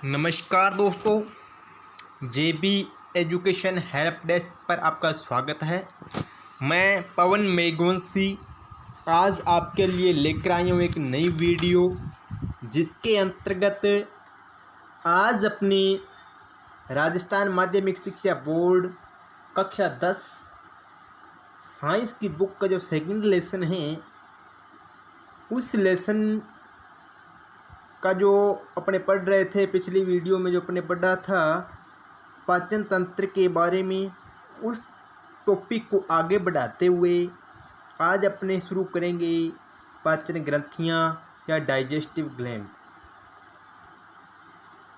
नमस्कार दोस्तों, जेबी education help desk पर आपका स्वागत है। मैं पवन मेघवंशी आज आपके लिए लेकर आई हूँ एक नई वीडियो, जिसके अंतर्गत आज अपनी राजस्थान माध्यमिक शिक्षा बोर्ड कक्षा 10 साइंस की बुक का जो सेकंड लेसन है, उस लेसन का जो अपने पढ़ रहे थे पिछली वीडियो में जो अपने पढ़ा था पाचन तंत्र के बारे में, उस टॉपिक को आगे बढ़ाते हुए आज अपने शुरू करेंगे पाचन ग्रंथियाँ या डाइजेस्टिव ग्लैंड।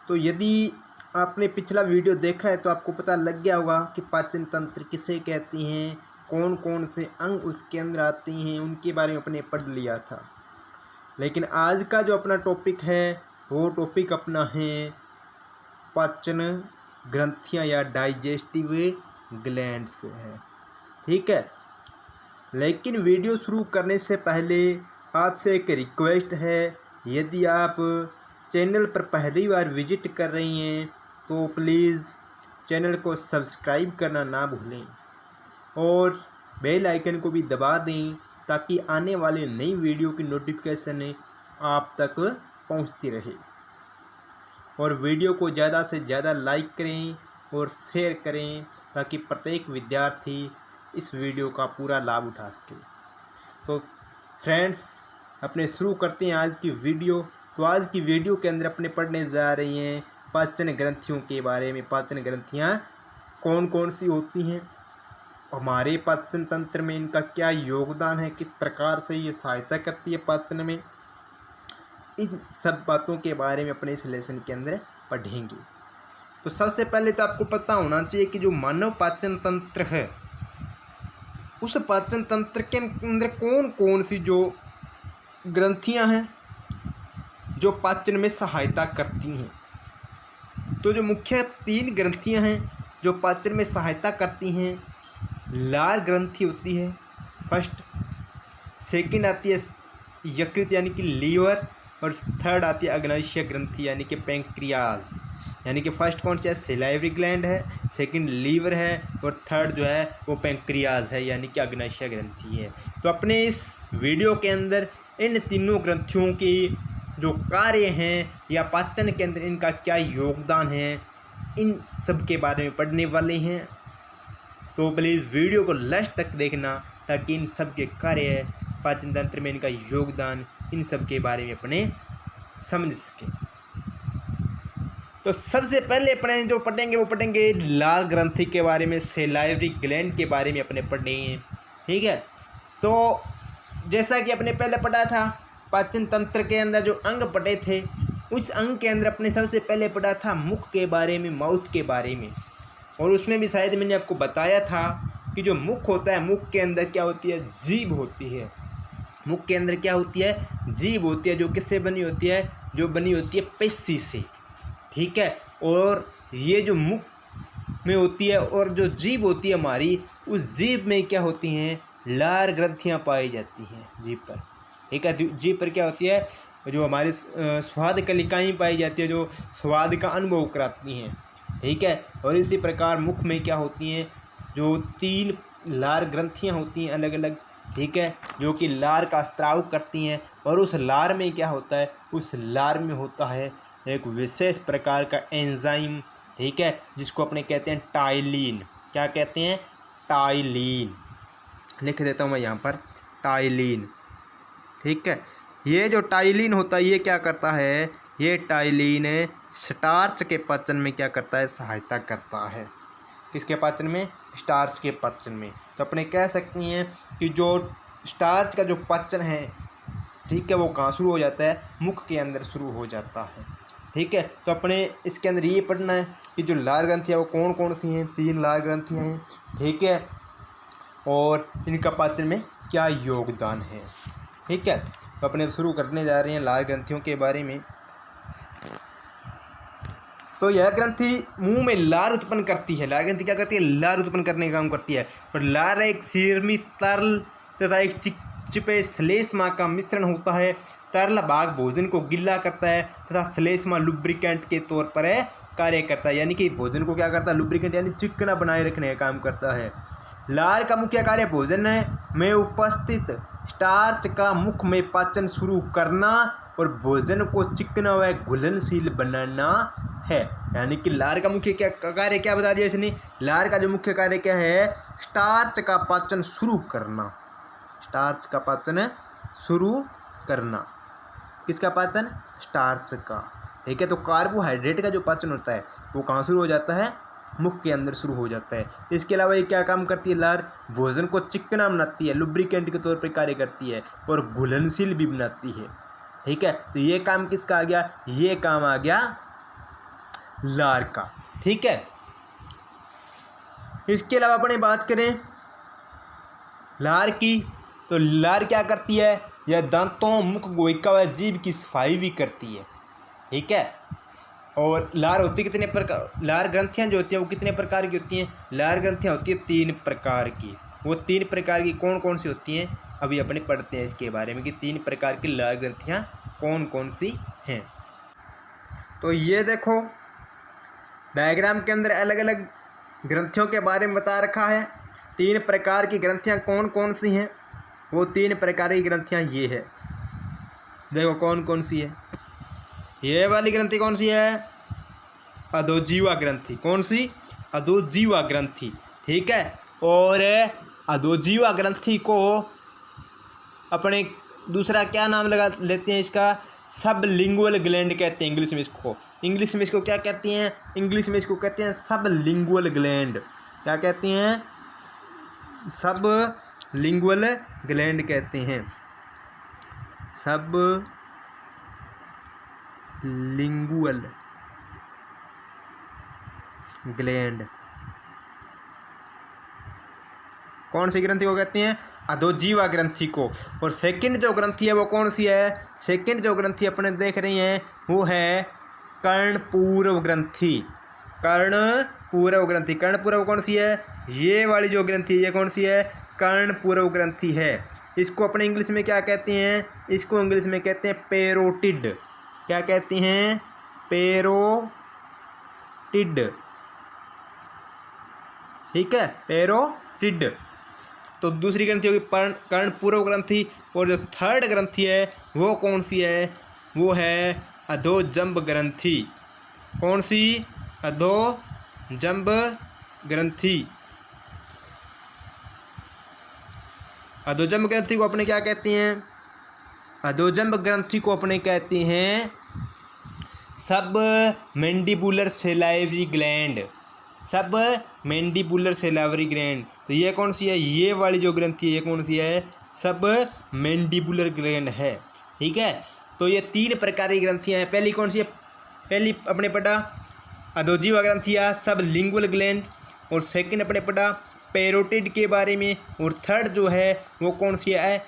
तो यदि आपने पिछला वीडियो देखा है तो आपको पता लग गया होगा कि पाचन तंत्र किसे कहते हैं, कौन कौन से अंग उसके अंदर आते हैं, उनके बारे में अपने पढ़ लिया था। लेकिन आज का जो अपना टॉपिक है वो टॉपिक अपना है पाचन ग्रंथियां या डाइजेस्टिव ग्लैंड्स है। ठीक है, लेकिन वीडियो शुरू करने से पहले आपसे एक रिक्वेस्ट है, यदि आप चैनल पर पहली बार विजिट कर रही हैं तो प्लीज़ चैनल को सब्सक्राइब करना ना भूलें और बेल आइकन को भी दबा दें, ताकि आने वाले नई वीडियो की नोटिफिकेशन आप तक पहुंचती रहे। और वीडियो को ज़्यादा से ज़्यादा लाइक करें और शेयर करें, ताकि प्रत्येक विद्यार्थी इस वीडियो का पूरा लाभ उठा सके। तो फ्रेंड्स, अपने शुरू करते हैं आज की वीडियो। तो आज की वीडियो के अंदर अपने पढ़ने जा रही हैं पाचन ग्रंथियों के बारे में। पाचन ग्रंथियाँ कौन कौन सी होती हैं, हमारे पाचन तंत्र में इनका क्या योगदान है, किस प्रकार से ये सहायता करती है पाचन में, इन सब बातों के बारे में अपने इस लेसन के अंदर पढ़ेंगे। तो सबसे पहले तो आपको पता होना चाहिए कि जो मानव पाचन तंत्र है, उस पाचन तंत्र के अंदर कौन कौन सी जो ग्रंथियां हैं जो पाचन में सहायता करती हैं। तो जो मुख्य 3 ग्रंथियां हैं जो पाचन में सहायता करती हैं, लार ग्रंथि होती है फर्स्ट, सेकंड आती है यकृत यानी कि लीवर, और थर्ड आती है अग्नाशय ग्रंथि यानी कि पैंक्रियाज। यानी कि फर्स्ट कौन सा है, सलाइवरी ग्लैंड है, सेकंड लीवर है, और थर्ड जो है वो पैंक्रियाज है यानी कि अग्नाशय ग्रंथि है। तो अपने इस वीडियो के अंदर इन तीनों ग्रंथियों की जो कार्य हैं या पाचन के अंदर इनका क्या योगदान है, इन सब के बारे में पढ़ने वाले हैं। तो प्लीज़ वीडियो को लास्ट तक देखना, ताकि इन सब के कार्य, पाचन तंत्र में इनका योगदान, इन सब के बारे में अपने समझ सकें। तो सबसे पहले अपने जो पढ़ेंगे वो पढ़ेंगे लार ग्रंथि के बारे में, सलाइवरी ग्लैंड के बारे में अपने पढ़ेंगे। ठीक है, तो जैसा कि अपने पहले पढ़ा था पाचन तंत्र के अंदर जो अंग पढ़े थे, उस अंग के अंदर अपने सबसे पहले पढ़ा था मुख के बारे में, माउथ के बारे में। और उसमें भी शायद मैंने आपको बताया था कि जो मुख होता है, मुख के अंदर क्या होती है, जीभ होती है। मुख के अंदर क्या होती है, जीभ होती है, जो किससे बनी होती है, जो बनी होती है पेशी से। ठीक है, और ये जो मुख में होती है और जो जीभ होती है हमारी, उस जीभ में क्या होती हैं, लार ग्रंथियाँ पाई जाती हैं जीभ पर। ठीक है, जीभ पर क्या होती है, जो हमारी स्वाद कलिकाएँ पाई जाती है, जो स्वाद का अनुभव कराती हैं। ठीक है, और इसी प्रकार मुख में क्या होती हैं, जो 3 लार ग्रंथियां होती हैं अलग अलग। ठीक है, जो कि लार का स्त्राव करती हैं, और उस लार में क्या होता है, उस लार में होता है एक विशेष प्रकार का एंजाइम। ठीक है, जिसको अपने कहते हैं टाइलिन। क्या कहते हैं, टाइलिन। लिख देता हूँ मैं यहाँ पर, टाइलिन। ठीक है, ये जो टाइलिन होता है ये क्या करता है, ये टाइलिन स्टार्च के पाचन में क्या करता है, सहायता करता है। किसके पाचन में, स्टार्च के पाचन में। तो अपने कह सकते हैं कि जो स्टार्च का जो पाचन है, ठीक है, वो कहाँ शुरू हो जाता है, मुख के अंदर शुरू हो जाता है। ठीक है, तो अपने इसके अंदर ये पढ़ना है कि जो लार ग्रंथियाँ वो कौन कौन सी हैं, 3 लार ग्रंथियाँ हैं। ठीक है, और इनका पाचन में क्या योगदान है। ठीक है, तो अपने शुरू करने जा रहे हैं लार ग्रंथियों के बारे में। तो यह ग्रंथि मुंह में लार उत्पन्न करती है। लार ग्रंथि क्या करती है, लार उत्पन्न करने का काम करती है। और लार एक सीरमी तरल तथा एक चिपे श्लेष्मा का मिश्रण होता है। तरल भाग भोजन को गिल्ला करता है तथा श्लेष्मा लुब्रिकेंट के तौर पर कार्य करता है, यानी कि भोजन को क्या करता है, लुब्रिकेंट यानी चिकना बनाए रखने का काम करता है। लार का मुख्य कार्य भोजन में उपस्थित स्टार्च का मुख में पाचन शुरू करना और भोजन को चिकना व घुलनशील बनाना है। यानी कि लार का मुख्य क्या कार्य क्या बता दिया इसने, लार का जो मुख्य कार्य क्या है, स्टार्च का पाचन शुरू करना। स्टार्च का पाचन शुरू करना, किसका पाचन, स्टार्च का, ठीक है। तो कार्बोहाइड्रेट का जो पाचन होता है वो कहाँ शुरू हो जाता है, मुख के अंदर शुरू हो जाता है। इसके अलावा ये क्या काम करती है, लार भोजन को चिकना बनाती है, लुब्रिकेंट के तौर पर कार्य करती है और घुलनशील भी बनाती है, ठीक है। तो ये काम किसका आ गया, ये काम आ गया लार का, ठीक है। इसके अलावा अपने बात करें लार की, तो लार क्या करती है, यह दांतों, मुख, गोयिका व जीभ की सफाई भी करती है, ठीक है। और लार होती कितने प्रकार, लार ग्रंथियां जो होती हैं वो कितने प्रकार की होती हैं, लार ग्रंथियां होती हैं 3 प्रकार की। वो 3 प्रकार की कौन कौन सी होती हैं, अभी अपने पढ़ते हैं इसके बारे में कि 3 प्रकार की लार ग्रंथियां कौन कौन सी हैं। तो ये देखो डायग्राम के अंदर अलग अलग ग्रंथियों के बारे में बता रखा है। 3 प्रकार की ग्रंथियां कौन कौन सी हैं, वो 3 प्रकार की ग्रंथियां ये है, देखो कौन कौन सी है। ये वाली ग्रंथि कौन सी है, अधोजीवा ग्रंथि, कौन सी, अधोजीवा ग्रंथि, ठीक है। और अधोजीवा ग्रंथि को अपने दूसरा क्या नाम लगा लेते हैं, इसका सबलिंगुअल ग्लैंड कहते हैं इंग्लिश में इसको। इंग्लिश में इसको क्या कहती हैं, इंग्लिश में इसको कहते हैं सबलिंगुअल ग्लैंड। क्या कहते हैं, सबलिंगुअल ग्लैंड कहते हैं, सबलिंगुअल ग्लैंड। कौन सी ग्रंथि को कहते हैं, अधोजीवा ग्रंथि को। और सेकंड जो ग्रंथि है वो कौन सी है, सेकंड जो ग्रंथि अपने देख रहे हैं वो है कर्णपूर्व ग्रंथि। कर्णपूर्व ग्रंथि, कर्णपूर्व कौन सी है, ये वाली जो ग्रंथि है ये कौन सी है, कर्णपूर्व ग्रंथि है। इसको अपने इंग्लिश में क्या कहते हैं, इसको इंग्लिश में कहते हैं पेरोटिड। क्या कहते हैं, पेरोटिड, ठीक है, पेरोटिड। तो दूसरी ग्रंथि होगी कर्णपूर्व ग्रंथि। और जो थर्ड ग्रंथि है वो कौन सी है, वो है अधोजंब ग्रंथि। कौन सी, अधोजंब ग्रंथि। अधोजंब ग्रंथि को अपने क्या कहते हैं, अधोजंब ग्रंथि को अपने कहते हैं सब मैंडिबुलर सेलाइवरी ग्लैंड, सब मैंडिबुलर सेलाइवरी ग्लैंड। तो ये कौन सी है, ये वाली जो ग्रंथि है ये कौन सी है, सब मैंडिबुलर ग्लैंड है, ठीक है। तो ये 3 प्रकार की ग्रंथियाँ हैं। पहली कौन सी है, पहली अपने पढ़ा अधोजीवा ग्रंथियाँ, सब लिंगुअल ग्लैंड। और सेकंड अपने पढ़ा पेरोटिड के बारे में। और थर्ड जो है वो कौन सी है,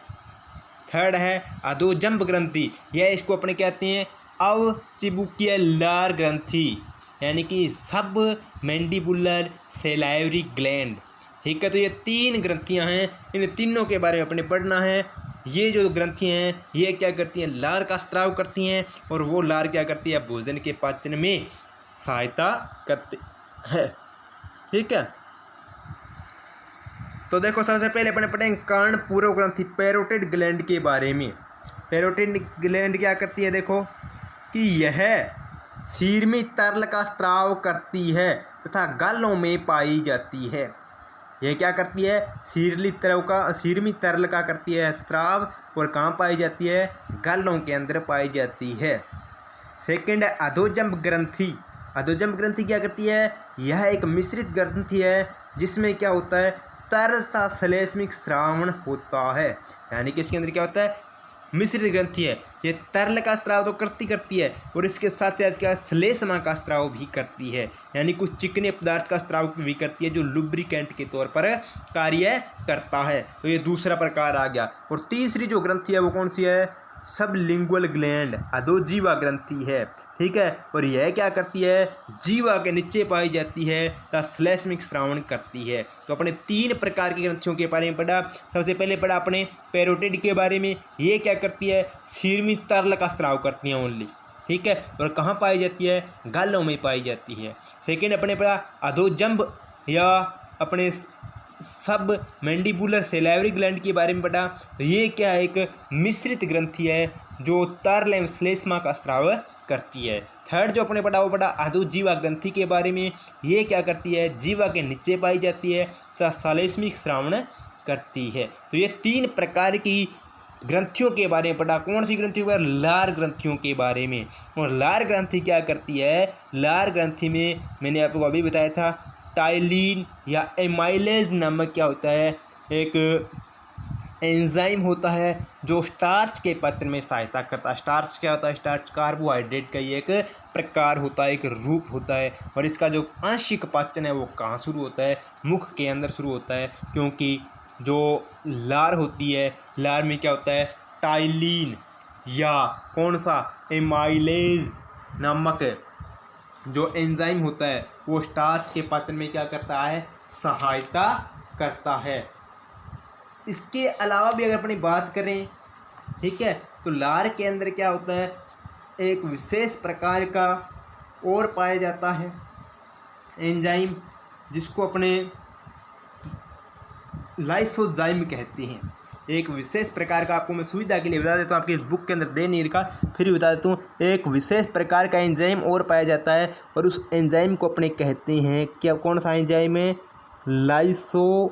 थर्ड है अधोजंब ग्रंथि। यह इसको अपने कहते हैं अवचिबुकियलर ग्रंथि, यानी कि सब मैंडिबुलर सेलाइवरी ग्लैंड, ठीक है। तो ये 3 ग्रंथियां हैं, इन तीनों के बारे में अपने पढ़ना है। ये जो ग्रंथियां हैं ये क्या करती हैं, लार का स्त्राव करती हैं, और वो लार क्या करती है, भोजन के पाचन में सहायता करती है, ठीक है। तो देखो सबसे पहले अपने पढ़ेंगे कर्णपूर्व ग्रंथि, पेरोटिड ग्लैंड के बारे में। पेरोटिड ग्लैंड क्या करती है, देखो कि यह शीर्मी तरल का स्त्राव करती है तथा गालों में पाई जाती है। यह क्या करती है, शीर्मी तरल का करती है स्त्राव, और कहाँ पाई जाती है, गालों के अंदर पाई जाती है। सेकंड है अधोजंब ग्रंथि। अधोजंब ग्रंथि क्या करती है, यह एक मिश्रित ग्रंथि है जिसमें क्या होता है, तरल तथा श्लेष्मिक स्रावण होता है। यानी कि इसके अंदर क्या होता है, मिश्रित ग्रंथि है, ये तरल का स्त्राव तो करती है, और इसके साथ साथ क्या श्लेष्मा का स्त्राव भी करती है, यानी कुछ चिकने पदार्थ का स्त्राव भी करती है जो लुब्रिकेंट के तौर पर कार्य करता है। तो ये दूसरा प्रकार आ गया। और तीसरी जो ग्रंथि है वो कौन सी है, सबलिंगुअल ग्लैंड अधोजीवा ग्रंथि है, ठीक है। और यह क्या करती है, जीवा के नीचे पाई जाती है तथा श्लेष्मिक स्रावण करती है। तो अपने 3 प्रकार की ग्रंथियों के बारे में पढ़ा। सबसे पहले पढ़ा अपने पैरोटिड के बारे में, ये क्या करती है, सिर में तरल का स्राव करती है ओनली, ठीक है। और कहाँ पाई जाती है, गालों में पाई जाती है। सेकेंड अपने पढ़ा अधोजंभ या अपने सब मैंडिबुलर सेलेवरी ग्लैंड के बारे में पढ़ा। ये क्या है, एक मिश्रित ग्रंथि है जो तरल एवं श्लेष्मा का स्राव करती है। थर्ड जो अपने पढ़ा वो पढ़ा अधोजीवा ग्रंथि के बारे में, ये क्या करती है, जीवा के नीचे पाई जाती है तथा श्लेष्मिक स्रावण करती है। तो ये 3 प्रकार की ग्रंथियों के बारे में पढ़ा। कौन सी ग्रंथियों के बारे में, लार ग्रंथियों के बारे में। और लार ग्रंथि क्या करती है, लार ग्रंथि में मैंने आपको अभी बताया था टाइलिन या एमाइलेज नामक क्या होता है, एक एंजाइम होता है जो स्टार्च के पाचन में सहायता करता है। स्टार्च क्या होता है, स्टार्च कार्बोहाइड्रेट का ही एक प्रकार होता है, एक रूप होता है। और इसका जो आंशिक पाचन है वो कहाँ शुरू होता है, मुख के अंदर शुरू होता है, क्योंकि जो लार होती है, लार में क्या होता है, टाइलिन या कौन सा एमाइलेज नामक जो एंजाइम होता है वो स्टार्च के पाचन में क्या करता है, सहायता करता है। इसके अलावा भी अगर अपनी बात करें, ठीक है, तो लार के अंदर क्या होता है, एक विशेष प्रकार का और पाया जाता है एंजाइम जिसको अपने लाइसोजाइम कहते हैं। एक विशेष प्रकार का, आपको मैं सुविधा के लिए बता देता हूँ, आपकी इस बुक के अंदर दे नहीं रखा, फिर भी बता देता हूँ। एक विशेष प्रकार का एंजाइम और पाया जाता है और उस एंजाइम को अपने कहते हैं क्या, कौन सा एंजाइम है, लाइसोजाइम।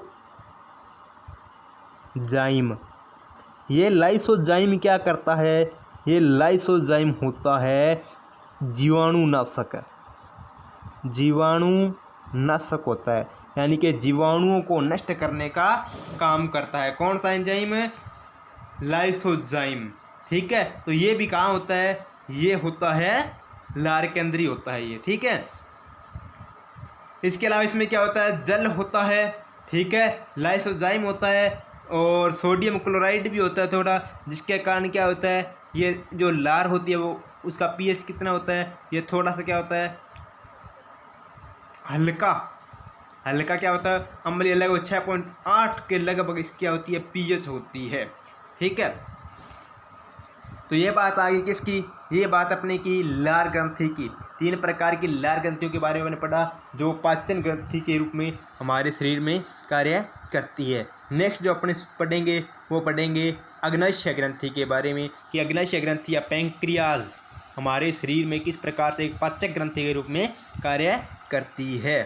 ये लाइसोजाइम क्या करता है, ये लाइसोजाइम होता है जीवाणुनाशक, जीवाणुनाशक होता है, यानी कि जीवाणुओं को नष्ट करने का काम करता है। कौन सा एंजाइम है, लाइसोजाइम, ठीक है। तो ये भी कहाँ होता है, ये होता है लार के अंदर ही होता है ये, ठीक है। इसके अलावा इसमें क्या होता है, जल होता है, ठीक है, लाइसोजाइम होता है और सोडियम क्लोराइड भी होता है थोड़ा, जिसके कारण क्या होता है, ये जो लार होती है वो उसका पीएच कितना होता है, ये थोड़ा सा क्या होता है, हल्का हल्का क्या होता है, अम्लीय, लगभग 6.8 के लगभग इसकी क्या होती है, पीएच होती है, ठीक है। तो ये बात आ गई किसकी, ये बात अपने की लार ग्रंथि की। 3 प्रकार की लार ग्रंथियों के बारे में मैंने पढ़ा जो पाचन ग्रंथि के रूप में हमारे शरीर में कार्य करती है। नेक्स्ट जो अपने पढ़ेंगे वो पढ़ेंगे अग्नाशय ग्रंथि के बारे में, कि अग्नाशय ग्रंथि या पैंक्रियाज हमारे शरीर में किस प्रकार से एक पाचक ग्रंथि के रूप में कार्य करती है।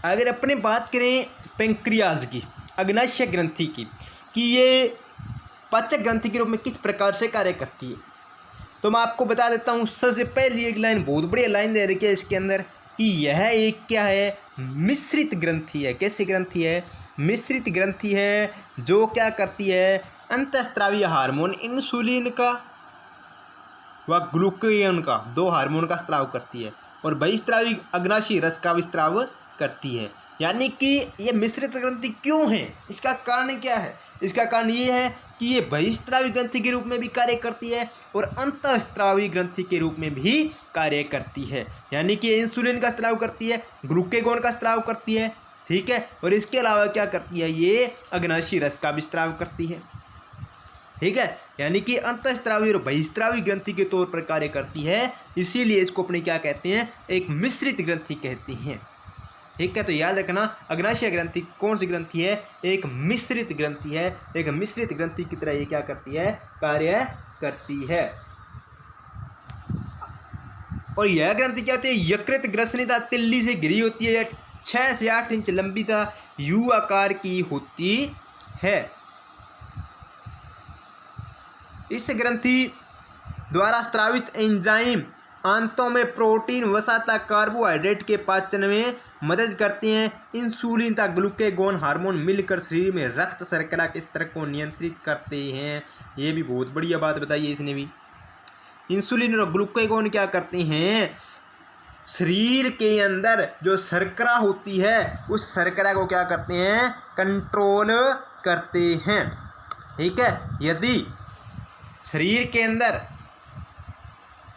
अगर अपने बात करें पैंक्रियाज की, अग्नाशय ग्रंथि की, कि ये पाचक ग्रंथि के रूप में किस प्रकार से कार्य करती है, तो मैं आपको बता देता हूँ। सबसे पहली एक लाइन, बहुत बढ़िया लाइन दे रखी है इसके अंदर, कि यह एक क्या है, मिश्रित ग्रंथि है। कैसी ग्रंथि है, मिश्रित ग्रंथि है, जो क्या करती है, अंतःस्रावी हार्मोन इंसुलिन का व ग्लूकागोन का, 2 हार्मोन का स्राव करती है, और बहिस्रावी अग्नाशयी रस का भी स्राव करती है। यानी कि ये मिश्रित ग्रंथि क्यों है, इसका कारण क्या है, इसका कारण ये है कि ये बहिस्रावी ग्रंथि के रूप में भी कार्य करती है और अंतःस्रावी ग्रंथि के रूप में भी कार्य करती है। यानी कि इंसुलिन का स्राव करती है, ग्लूकागोन का स्राव करती है, ठीक है, और इसके अलावा क्या करती है, ये अग्नाशयी रस का भी स्राव करती है, ठीक है। यानी कि अंतःस्रावी और बहिस्रावी ग्रंथि के तौर पर कार्य करती है, इसीलिए इसको अपने क्या कहते हैं, एक मिश्रित ग्रंथि कहते हैं, ठीक है। तो याद रखना, अग्नाशय ग्रंथि कौन सी ग्रंथि है, एक मिश्रित ग्रंथि है। एक मिश्रित ग्रंथि की तरह ये क्या करती है, कार्य करती है। और यह ग्रंथि क्या होती है, यकृत ग्रसनिता तिल्ली से घिरी होती है, 6 से 8 इंच लंबी तथा यू आकार की होती है। इस ग्रंथि द्वारा स्रावित एंजाइम आंतों में प्रोटीन, वसा तथा कार्बोहाइड्रेट के पाचन में मदद करते हैं। इंसुलिन तथा ग्लूकागोन हार्मोन मिलकर शरीर में रक्त शर्करा के स्तर को नियंत्रित करते हैं। ये भी बहुत बढ़िया बात बताई है इसने भी। इंसुलिन और ग्लूकागोन क्या करते हैं, शरीर के अंदर जो शर्करा होती है उस शर्करा को क्या करते हैं, कंट्रोल करते हैं। ठीक है। यदि शरीर के अंदर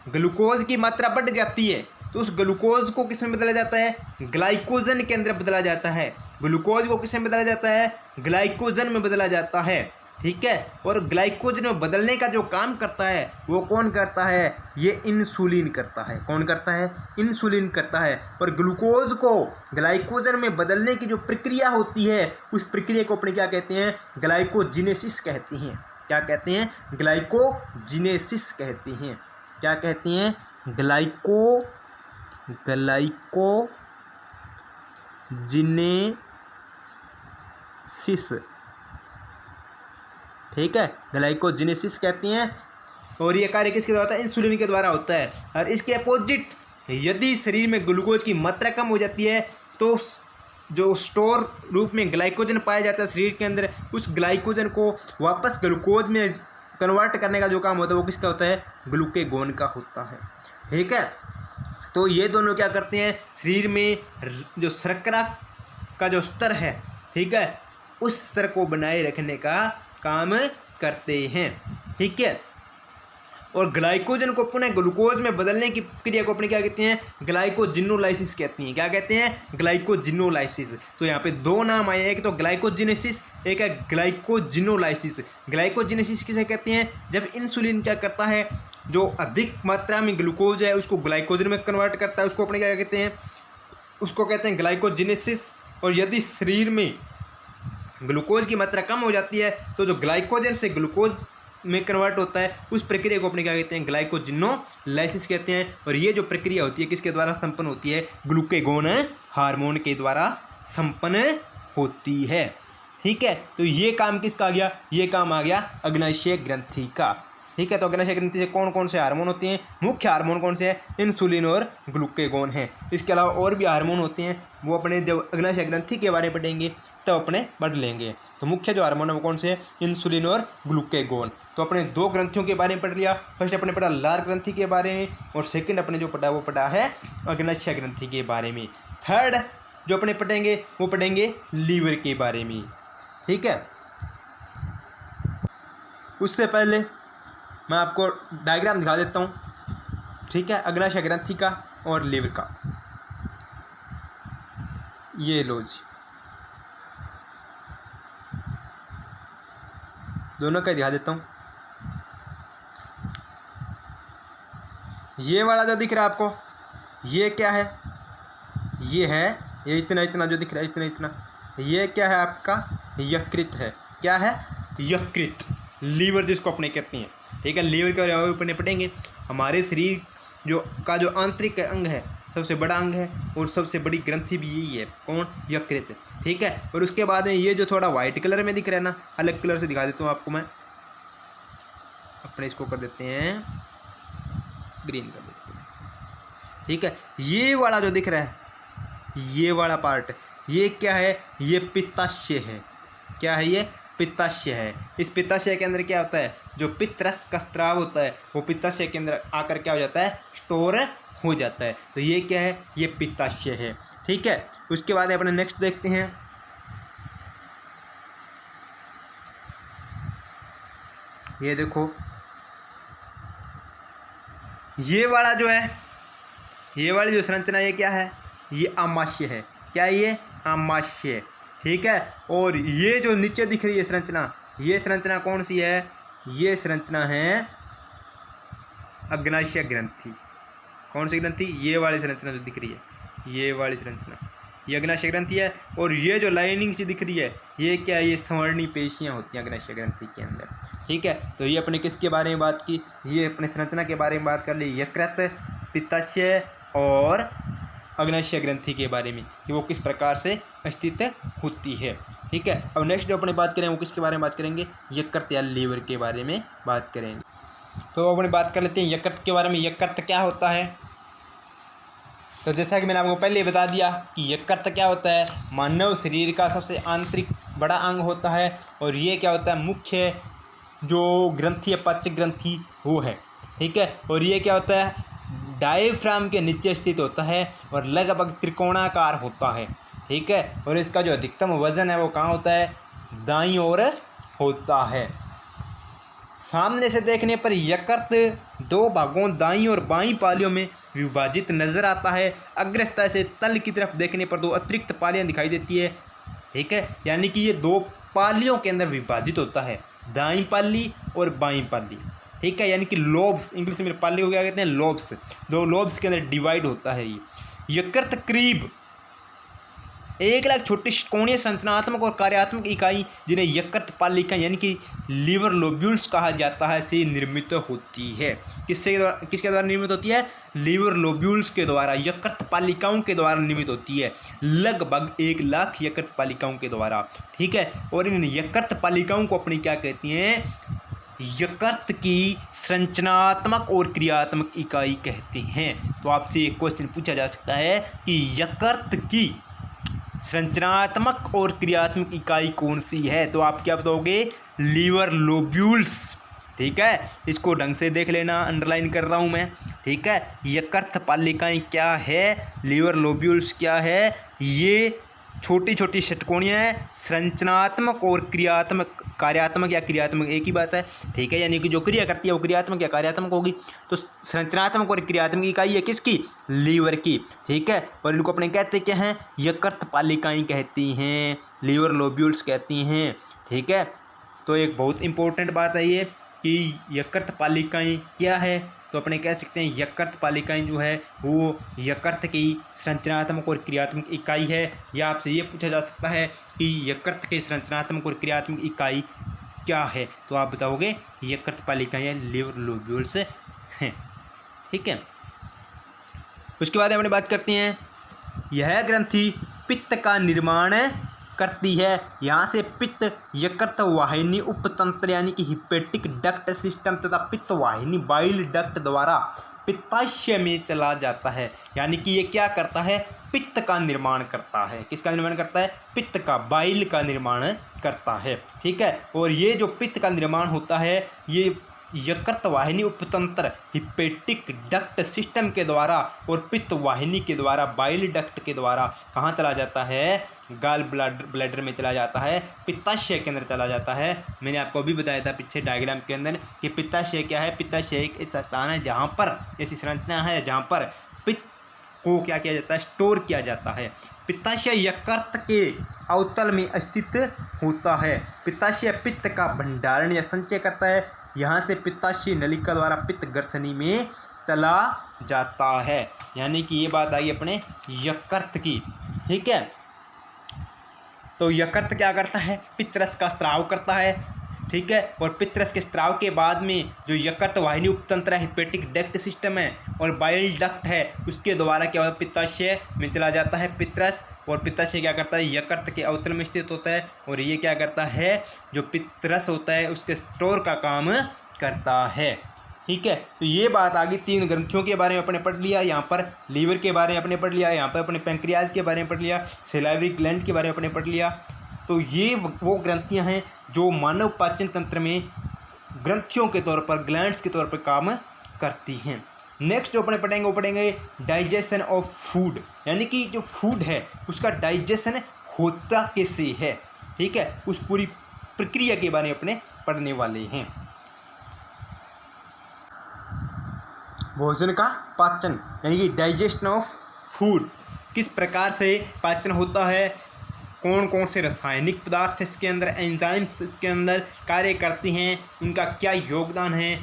ग्लूकोज की मात्रा बढ़ जाती है तो उस ग्लूकोज को किस में बदला जाता है, ग्लाइकोजन के अंदर बदला जाता है। ग्लूकोज को किस में बदला जाता है, ग्लाइकोजन में बदला जाता है। ठीक है। और ग्लाइकोजन में बदलने का जो काम करता है वो कौन करता है, ये इंसुलिन करता है। कौन करता है, इंसुलिन करता है। और ग्लूकोज को ग्लाइकोजन में बदलने की जो प्रक्रिया होती है उस प्रक्रिया को अपने क्या कहते हैं, ग्लाइकोजिनेसिस कहते हैं। क्या कहते हैं, ग्लाइकोजिनेसिस कहते हैं। क्या कहते हैं, ग्लाइकोजिनेसिस। ठीक है, ग्लाइकोजिनेसिस कहती हैं। और ये कार्य किसके द्वारा होता है, इंसुलिन के द्वारा होता है। और इसके अपोजिट यदि शरीर में ग्लूकोज की मात्रा कम हो जाती है तो जो स्टोर रूप में ग्लाइकोजन पाया जाता है शरीर के अंदर, उस ग्लाइकोजन को वापस ग्लूकोज में कन्वर्ट करने का जो काम होता है वो किसका होता है, ग्लूकेगोन का होता है। ठीक है। तो ये दोनों क्या करते हैं, शरीर में जो शर्करा का जो स्तर है, ठीक है, उस स्तर को बनाए रखने का काम करते हैं। ठीक है। और ग्लाइकोजन को पुनः ग्लूकोज में बदलने की क्रिया को अपने क्या कहते हैं, ग्लाइकोजिनोलाइसिस कहते हैं। क्या कहते हैं, ग्लाइकोजिनोलाइसिस। तो यहाँ पे दो नाम आए, एक तो ग्लाइकोजिनेसिस, एक है ग्लाइकोजिनोलाइसिस। ग्लाइकोजिनेसिस किसे कहते हैं, जब इंसुलिन क्या करता है, जो अधिक मात्रा में ग्लूकोज है उसको ग्लाइकोजन में कन्वर्ट करता है, उसको अपने क्या कहते हैं, उसको कहते हैं ग्लाइकोजिनेसिस। और यदि शरीर में ग्लूकोज की मात्रा कम हो जाती है तो जो ग्लाइकोजन से ग्लूकोज में कन्वर्ट होता है उस प्रक्रिया को अपने क्या कहते हैं, ग्लाइकोजिनोलाइसिस कहते हैं। और ये जो प्रक्रिया होती है किसके द्वारा संपन्न होती है, ग्लूकेगोन हार्मोन के द्वारा संपन्न होती है। ठीक है। तो ये काम किसका आ गया, ये काम आ गया अग्नाशय ग्रंथि का। ठीक है। तो अग्नाशय ग्रंथि से कौन कौन से हार्मोन होते हैं, मुख्य हार्मोन कौन से हैं, इंसुलिन और ग्लूकेगोन है। इसके अलावा और भी हार्मोन होते हैं, वो अपने जब अग्नाशय ग्रंथि के बारे में पढ़ेंगे तब अपने पढ़ लेंगे। तो मुख्य जो हार्मोन है वो कौन से हैं, इंसुलिन और ग्लूकेगोन। तो अपने दो ग्रंथियों के बारे में पढ़ लिया। फर्स्ट अपने पढ़ा लार ग्रंथि के बारे में और सेकंड अपने जो पढ़ा वो पढ़ा है अग्नाशय ग्रंथि के बारे में। थर्ड जो अपने पढ़ेंगे वो पढ़ेंगे लीवर के बारे में। ठीक है। उससे पहले मैं आपको डायग्राम दिखा देता हूँ। ठीक है, अग्नाशय ग्रंथि का और लीवर का। ये लो जी, दोनों का दिखा देता हूँ। ये वाला जो दिख रहा है आपको, ये क्या है, ये है, ये इतना इतना जो दिख रहा है, इतना इतना, ये क्या है आपका, यकृत है। क्या है, यकृत, लीवर जिसको अपने कहते हैं। ठीक है। लीवर के ऊपर पढ़ेंगे। हमारे शरीर का जो आंतरिक अंग है, सबसे बड़ा अंग है और सबसे बड़ी ग्रंथि भी यही है, कौन, यकृत। ठीक है। और उसके बाद में ये जो थोड़ा वाइट कलर में दिख रहा है ना, अलग कलर से दिखा देता हूँ आपको मैं, अपने इसको कर देते हैं ग्रीन कर देते हैं। ठीक है। ये वाला जो दिख रहा है, ये वाला पार्ट, ये क्या है, ये पित्ताशय है। क्या है, ये पित्ताशय है। इस पित्ताशय के अंदर क्या होता है, जो पित्तरस का स्राव होता है वो पित्ताशय के अंदर आकर क्या हो जाता है, स्टोर हो जाता है। तो ये क्या है, ये पित्ताशय है। ठीक है। उसके बाद अपने नेक्स्ट देखते हैं। ये देखो, ये वाला जो है, ये वाली जो संरचना, ये क्या है, ये आमाशय है। क्या है, ये आमाशय। ठीक है। और ये जो नीचे दिख रही है संरचना, ये संरचना कौन सी है, ये संरचना है अग्नाशय ग्रंथि। कौन सी ग्रंथि, ये वाली संरचना जो दिख रही है, ये वाली संरचना, ये अग्नाशय ग्रंथि है। और ये जो लाइनिंग सी दिख रही है, ये क्या है, ये संवर्णी पेशियाँ होती हैं अग्नाशय ग्रंथि के अंदर। ठीक है। तो ये अपने किसके बारे में बात की, ये अपने संरचना के बारे में बात कर ली, यकृत, पित्ताशय और अग्नाशय ग्रंथि के बारे में कि वो किस प्रकार से स्थित होती है। ठीक है। अब नेक्स्ट जो अपने बात करें वो किसके बारे में बात करेंगे, यकृत या लीवर के बारे में बात करेंगे। तो अपने बात कर लेते हैं यकृत के बारे में। यकृत क्या होता है, तो जैसा कि मैंने आपको पहले बता दिया कि यकृत क्या होता है, मानव शरीर का सबसे आंतरिक बड़ा अंग होता है। और ये क्या होता है, मुख्य जो ग्रंथि है, पाचक ग्रंथि वो है। ठीक है। और ये क्या होता है, डायफ्राम के नीचे स्थित होता है और लगभग त्रिकोणाकार होता है। ठीक है। और इसका जो अधिकतम वजन है वो कहाँ होता है, दाईं ओर होता है। सामने से देखने पर यकृत दो भागों दाईं और बाईं पालियों में विभाजित नजर आता है। अग्रस्थ से तल की तरफ देखने पर दो अतिरिक्त पालियां दिखाई देती है। ठीक है, यानी कि ये दो पालियों के अंदर विभाजित होता है, दाईं पाली और बाईं पाली। ठीक है, यानी कि लोब्स, इंग्लिश में पाली को क्या कहते हैं, लोब्स। दो लोब्स के अंदर डिवाइड होता है ये। यकृत करीब 1 लाख छोटी कोणीय संरचनात्मक और कार्यात्मक इकाई जिन्हें यकृत पालिका यानी कि लीवर लोब्यूल्स कहा जाता है से निर्मित होती है। किसके द्वारा निर्मित होती है? लीवर लोब्यूल्स के द्वारा, यकृत पालिकाओं के द्वारा निर्मित होती है, लगभग 1 लाख यकृत पालिकाओं के द्वारा। ठीक है, और इन यकृत पालिकाओं को अपनी क्या कहती हैं? यकृत की संरचनात्मक और क्रियात्मक इकाई कहते हैं। तो आपसे एक क्वेश्चन पूछा जा सकता है कि यकृत की संरचनात्मक और क्रियात्मक इकाई कौन सी है? तो आप क्या बताओगे? Liver lobules. ठीक है, इसको ढंग से देख लेना, अंडरलाइन कर रहा हूँ मैं। ठीक है, यकृत पालिकाएं क्या है, लीवर लोब्यूल्स क्या है? ये छोटी छोटी षटकोणीय संरचनात्मक और क्रियात्मक, कार्यात्मक या क्रियात्मक एक ही बात है। ठीक है, यानी कि जो क्रिया करती है वो क्रियात्मक या कार्यात्मक होगी। तो संरचनात्मक और क्रियात्मक इकाई है किसकी? लीवर की। ठीक है, और इनको अपने कहते क्या हैं? यकृत पालिकाएं कहती हैं, लीवर लोब्यूल्स कहती हैं। ठीक है, तो एक बहुत इंपॉर्टेंट बात है ये कि यकृत पालिकाएं क्या है। तो अपने कह सकते हैं यकृत पालिकाएं जो है वो यकृत की संरचनात्मक और क्रियात्मक इकाई है। या आपसे ये पूछा जा सकता है कि यकृत की संरचनात्मक और क्रियात्मक इकाई क्या है? तो आप बताओगे यकृत पालिकाएं लीवर लोब्यूल्स हैं। ठीक है, उसके बाद अपने बात करते हैं, यह ग्रंथि पित्त का निर्माण करती है। यहाँ से पित्त यकृत वाहिनी उपतंत्र यानी कि हिपेटिक डक्ट सिस्टम तथा पित्त वाहिनी बाइल डक्ट द्वारा पित्ताशय में चला जाता है। यानी कि ये क्या करता है? पित्त का निर्माण करता है। किसका निर्माण करता है? पित्त का, बाइल का निर्माण करता है। ठीक है, और ये जो पित्त का निर्माण होता है ये यकृत वाहिनी उपतंत्र हिपेटिक डक्ट सिस्टम के द्वारा और पित्त वाहिनी के द्वारा, बाइल डक्ट के द्वारा कहाँ चला जाता है? गाल ब्लैडर में चला जाता है, पित्ताशय के अंदर चला जाता है। मैंने आपको अभी बताया था पीछे डायग्राम के अंदर कि पित्ताशय क्या है। पित्ताशय एक ऐसा स्थान है जहाँ पर, ऐसी संरचना है जहाँ पर पित्त को क्या किया जाता है? स्टोर किया जाता है। पित्ताशय यकृत के अवतल में स्थित होता है। पित्ताशय पित्त का भंडारण या संचय करता है। यहाँ से पित्ताशय नलिका द्वारा पित्त ग्रसनी में चला जाता है। यानी कि ये बात आई अपने यकृत की। ठीक है, तो यकृत क्या करता है? पित्तरस का स्त्राव करता है। ठीक है, और पित्तरस के स्त्राव के बाद में जो यकृत वाहिनी उपतंत्र है, हिपेटिक डक्ट सिस्टम है और बाइल डक्ट है, उसके द्वारा क्या होता है? पित्ताशय में चला जाता है पित्तरस। और पित्ताशय क्या करता है? यकृत के अवतल में स्थित होता है और ये क्या करता है? जो पित्तरस होता है उसके स्टोर का काम करता है। ठीक है, तो ये बात आगे 3 ग्रंथियों के बारे में अपने पढ़ लिया। यहाँ पर लीवर के बारे में अपने पढ़ लिया, यहाँ पर अपने पैंक्रियाज के बारे में पढ़ लिया, सैलाइवरी ग्लैंड के बारे में अपने पढ़ लिया। तो ये वो ग्रंथियाँ हैं जो मानव पाचन तंत्र में ग्रंथियों के तौर पर, ग्लैंड्स के तौर पर काम करती हैं। नेक्स्ट जो अपने पढ़ेंगे वो पढ़ेंगे डाइजेशन ऑफ फूड, यानी कि जो फूड है उसका डाइजेशन होता कैसे है। ठीक है, उस पूरी प्रक्रिया के बारे में अपने पढ़ने वाले हैं। भोजन का पाचन यानी कि डाइजेशन ऑफ फूड, किस प्रकार से पाचन होता है, कौन कौन से रासायनिक पदार्थ इसके अंदर, एंजाइम्स इसके अंदर कार्य करती हैं, उनका क्या योगदान है,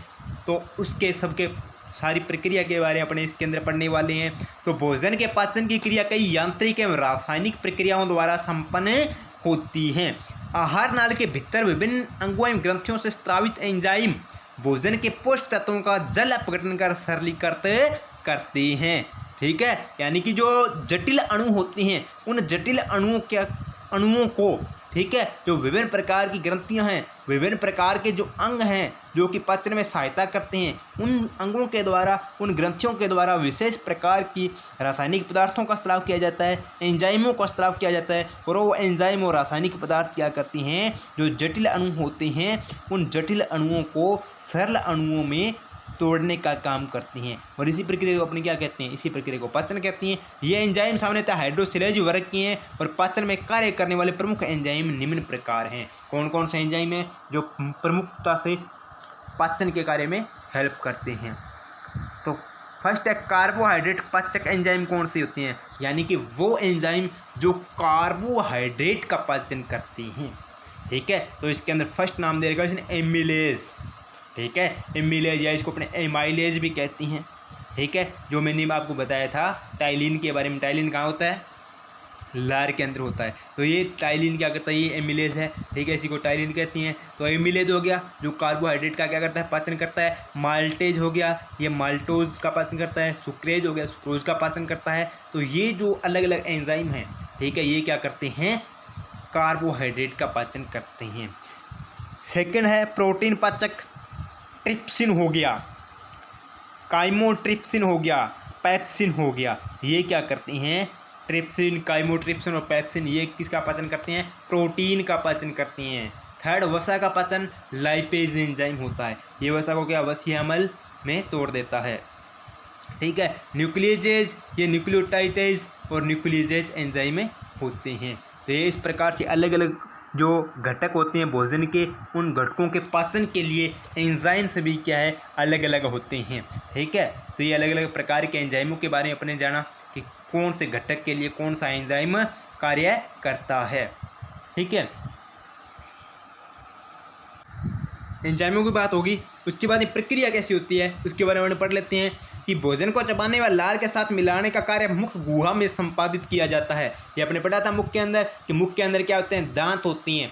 तो उसके सबके सारी प्रक्रिया के बारे में अपने इसके अंदर पढ़ने वाले हैं। तो भोजन के पाचन की क्रिया कई यांत्रिक एवं रासायनिक प्रक्रियाओं द्वारा संपन्न होती हैं। आहार नाल के भीतर विभिन्न अंगों एवं ग्रंथियों से स्रावित एंजाइम भोजन के पोषक तत्वों का जल अपघटन कर सरलीकृत करते हैं। ठीक है, यानी कि जो जटिल अणु होते हैं उन जटिल अणुओं को, ठीक है, जो विभिन्न प्रकार की ग्रंथियां हैं, विभिन्न प्रकार के जो अंग हैं जो कि पाचन में सहायता करते हैं, उन अंगों के द्वारा, उन ग्रंथियों के द्वारा विशेष प्रकार की रासायनिक पदार्थों का स्त्राव किया जाता है, एंजाइमों का स्त्राव किया जाता है। और वो एंजाइम और रासायनिक पदार्थ क्या करती हैं? जो जटिल अणु होते हैं उन जटिल अणुओं को सरल अणुओं में तोड़ने का काम करती हैं। और इसी प्रक्रिया को अपने क्या कहते हैं? इसी प्रक्रिया को पाचन कहती हैं। ये एंजाइम सामान्यतः हाइड्रोसिलेज वर्ग की हैं और पाचन में कार्य करने वाले प्रमुख एंजाइम निम्न प्रकार हैं। कौन कौन से एंजाइम हैं जो प्रमुखता से पाचन के कार्य में हेल्प करते हैं। तो फर्स्ट है कार्बोहाइड्रेट पाचक एंजाइम कौन सी होती हैं, यानी कि वो एंजाइम जो कार्बोहाइड्रेट का पाचन करती हैं। ठीक है, तो इसके अंदर फर्स्ट नाम दे रखा है इसने एमिलेज। ठीक है, एमिलेज या इसको अपने एमाइलेज भी कहती हैं। ठीक है, जो मैंने आपको बताया था टाइलिन के बारे में, टाइलिन कहाँ होता है, लार के अंदर होता है। तो ये टाइलिन क्या करता है, ये एमिलेज है। ठीक है, इसी को टाइलिन कहती हैं। तो एमिलेज हो गया जो कार्बोहाइड्रेट का क्या करता है, पाचन करता है। माल्टेज हो गया, ये माल्टोज का पाचन करता है। सुक्रेज हो गया, सुक्रोज का पाचन करता है। तो ये जो अलग अलग एंजाइम हैं, ठीक है, ये क्या करते हैं, कार्बोहाइड्रेट का पाचन करते हैं। सेकंड है प्रोटीन पाचक, ट्रिप्सिन हो गया, काइमोट्रिप्सिन हो गया, पेप्सिन हो गया। ये क्या करते हैं, ट्रिप्सिन, काइमोट्रिप्सिन और पेप्सिन, ये किसका पाचन करते हैं, प्रोटीन का पाचन करती हैं। थर्ड वसा का पाचन लाइपेज एंजाइम होता है। ये वसा को क्या वसीय अम्ल में तोड़ देता है। ठीक है, न्यूक्लियोजेज, ये न्यूक्लियोटाइडेज और न्यूक्लियोजेज एंजाइम में होते हैं। तो ये इस प्रकार से अलग अलग जो घटक होते हैं भोजन के, उन घटकों के पाचन के लिए एंजाइम सभी क्या है, अलग अलग होते हैं। ठीक है, तो ये अलग अलग प्रकार के एंजाइमों के बारे में अपने जाना कि कौन से घटक के लिए कौन सा एंजाइम कार्य करता है। ठीक है, एंजाइमों की बात होगी। उसके बाद ये प्रक्रिया कैसी होती है उसके बारे में पढ़ लेते हैं कि भोजन को चबाने व लार के साथ मिलाने का कार्य मुख गुहा में संपादित किया जाता है। ये अपने पढ़ा था मुख के अंदर कि मुख के अंदर क्या होते हैं, दांत होती हैं।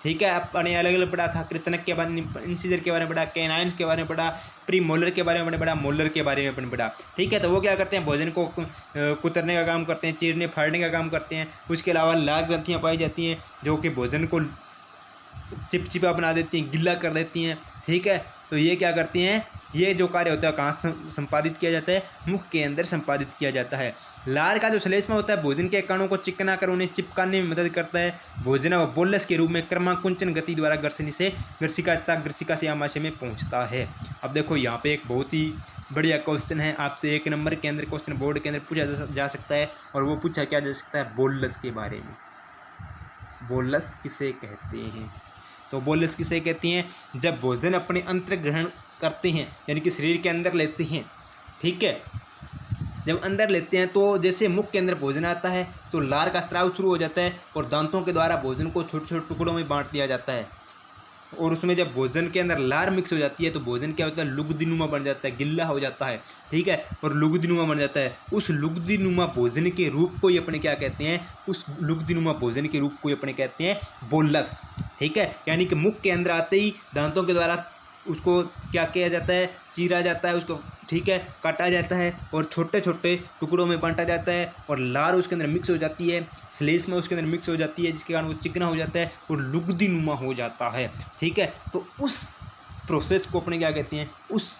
ठीक है, अपने अलग अलग पढ़ा था, कृतनक के बारे में, इंसिजर के बारे में पढ़ा, कैनाइन्स के बारे में पढ़ा, प्री मोलर के बारे में पढ़ा, मोलर के बारे में अपने पढ़ा। ठीक है, तो वो क्या करते हैं, भोजन को कुतरने का काम करते हैं, चीरने फाड़ने का काम करते हैं। उसके अलावा लार ग्रंथियाँ पाई जाती हैं जो कि भोजन को चिपचिपा बना देती हैं, गिल्ला कर देती हैं। ठीक है, तो ये क्या करती हैं, ये जो कार्य होता है कहाँ संपादित किया जाता है, मुख के अंदर संपादित किया जाता है। लार का जो श्लेष्मा होता है भोजन के कणों को चिकना कर उन्हें चिपकाने में मदद करता है। भोजन व बोलस के रूप में क्रमाकुंचन गति द्वारा ग्रसनी से ग्रसिका से आमाशय में पहुंचता है। अब देखो यहाँ पे एक बहुत ही बढ़िया क्वेश्चन है, आपसे 1 नंबर के अंदर क्वेश्चन बोर्ड के अंदर पूछा जा सकता है, और वो पूछा क्या जा सकता है, बोलस के बारे में। बोलस किसे कहते हैं, तो बोलस किसे कहती हैं, जब भोजन अपने अंतर ग्रहण करते हैं, यानी कि शरीर के अंदर लेते हैं। ठीक है, जब अंदर लेते हैं तो जैसे मुख के अंदर भोजन आता है तो लार का स्राव शुरू हो जाता है और दांतों के द्वारा भोजन को छोटे छोटे टुकड़ों में बांट दिया जाता है। और उसमें जब भोजन के अंदर लार मिक्स हो जाती है तो भोजन क्या होता है, लुगदीनुमा बन जाता है, गिल्ला हो जाता है। ठीक है, और लुगदीनुमा बन जाता है। उस लुगदीनुमा भोजन के रूप को ही अपने क्या कहते हैं, उस लुगदीनुमा भोजन के रूप को ही अपने कहते हैं बोलस। ठीक है, यानी कि मुख के अंदर आते ही दांतों के द्वारा उसको क्या किया जाता है, चीरा जाता है उसको। ठीक है, काटा जाता है और छोटे छोटे टुकड़ों में बांटा जाता है और लार उसके अंदर मिक्स हो जाती है, श्लेष में उसके अंदर मिक्स हो जाती है, जिसके कारण वो चिकना हो जाता है और लुगदीनुमा हो जाता है। ठीक है, तो उस प्रोसेस को अपने क्या कहते हैं, उस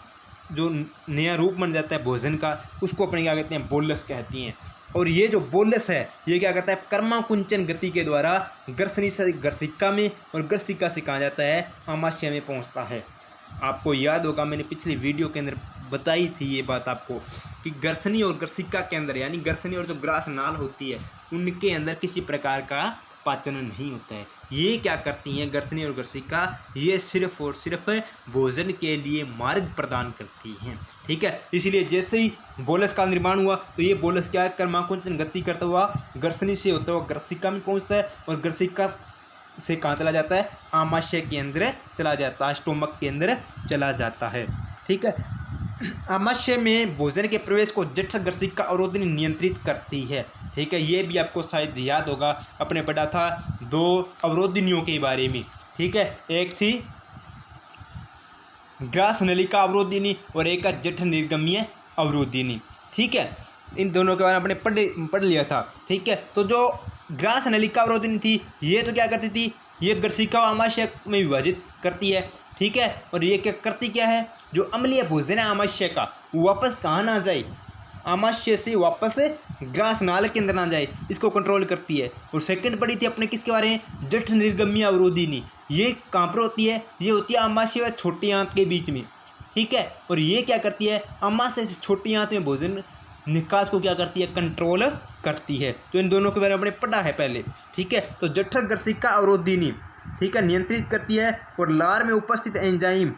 जो नया रूप बन जाता है भोजन का, उसको अपने क्या कहते हैं, बोलस कहती हैं। और ये जो बोलस है ये क्या करता है, कर्माकुंचन गति के द्वारा ग्रसनी से ग्रसिका में और ग्रसिका से कहा जाता है आमाशय में पहुंचता है। आपको याद होगा मैंने पिछली वीडियो के अंदर बताई थी ये बात आपको कि ग्रसनी और ग्रसिका के अंदर, यानी ग्रसनी और जो ग्रास नाल होती है उनके अंदर किसी प्रकार का पाचन नहीं होता है। ये क्या करती हैं ग्रसनी और ग्रसिका, ये सिर्फ और सिर्फ भोजन के लिए मार्ग प्रदान करती हैं। ठीक है, इसलिए जैसे ही बोलस का निर्माण हुआ तो ये बोलस क्या है, कर्माकुंचन गति करता हुआ ग्रसनी से होता हुआ ग्रसिका में पहुंचता है और ग्रसिका से कहाँ चला जाता है, आमाशय के अंदर चला जाता है, स्टोमक के अंदर चला जाता है। ठीक है, आमाशय में भोजन के प्रवेश को जठर ग्रसिका अवरोधिनी नियंत्रित करती है। ठीक है, ये भी आपको शायद याद होगा, अपने पढ़ा था 2 अवरोधिनियों के बारे में। ठीक है, एक थी ग्रास नलिका अवरोधिनी और एक है जठर निर्गमीय अवरोधिनी। ठीक है, इन दोनों के बारे में अपने पढ़ लिया था। ठीक है, तो जो ग्रास नलिका अवरोधिनी थी ये तो क्या करती थी, ये ग्रसिका और आमाशय में विभाजित करती है। ठीक है, और ये क्या करती क्या है, जो अम्लीय भोजन है आमाशय का वो वापस कहाँ ना जाए, आमाशय से वापस ग्रास नाल के अंदर ना जाए, इसको कंट्रोल करती है। और सेकंड पढ़ी थी अपने किसके बारे में, जठर निर्गमीय अवरोधिनी। ये कहाँ पर होती है, ये होती है आमाशय व छोटी आंत के बीच में। ठीक है, और ये क्या करती है, आमाशय से छोटी आंत में भोजन निकास को क्या करती है, कंट्रोल करती है। तो इन दोनों के बारे में अपने पढ़ा है पहले। ठीक है, तो जठर ग्रसिका अवरोधिनी, ठीक है, नियंत्रित करती है और लार में उपस्थित एंजाइम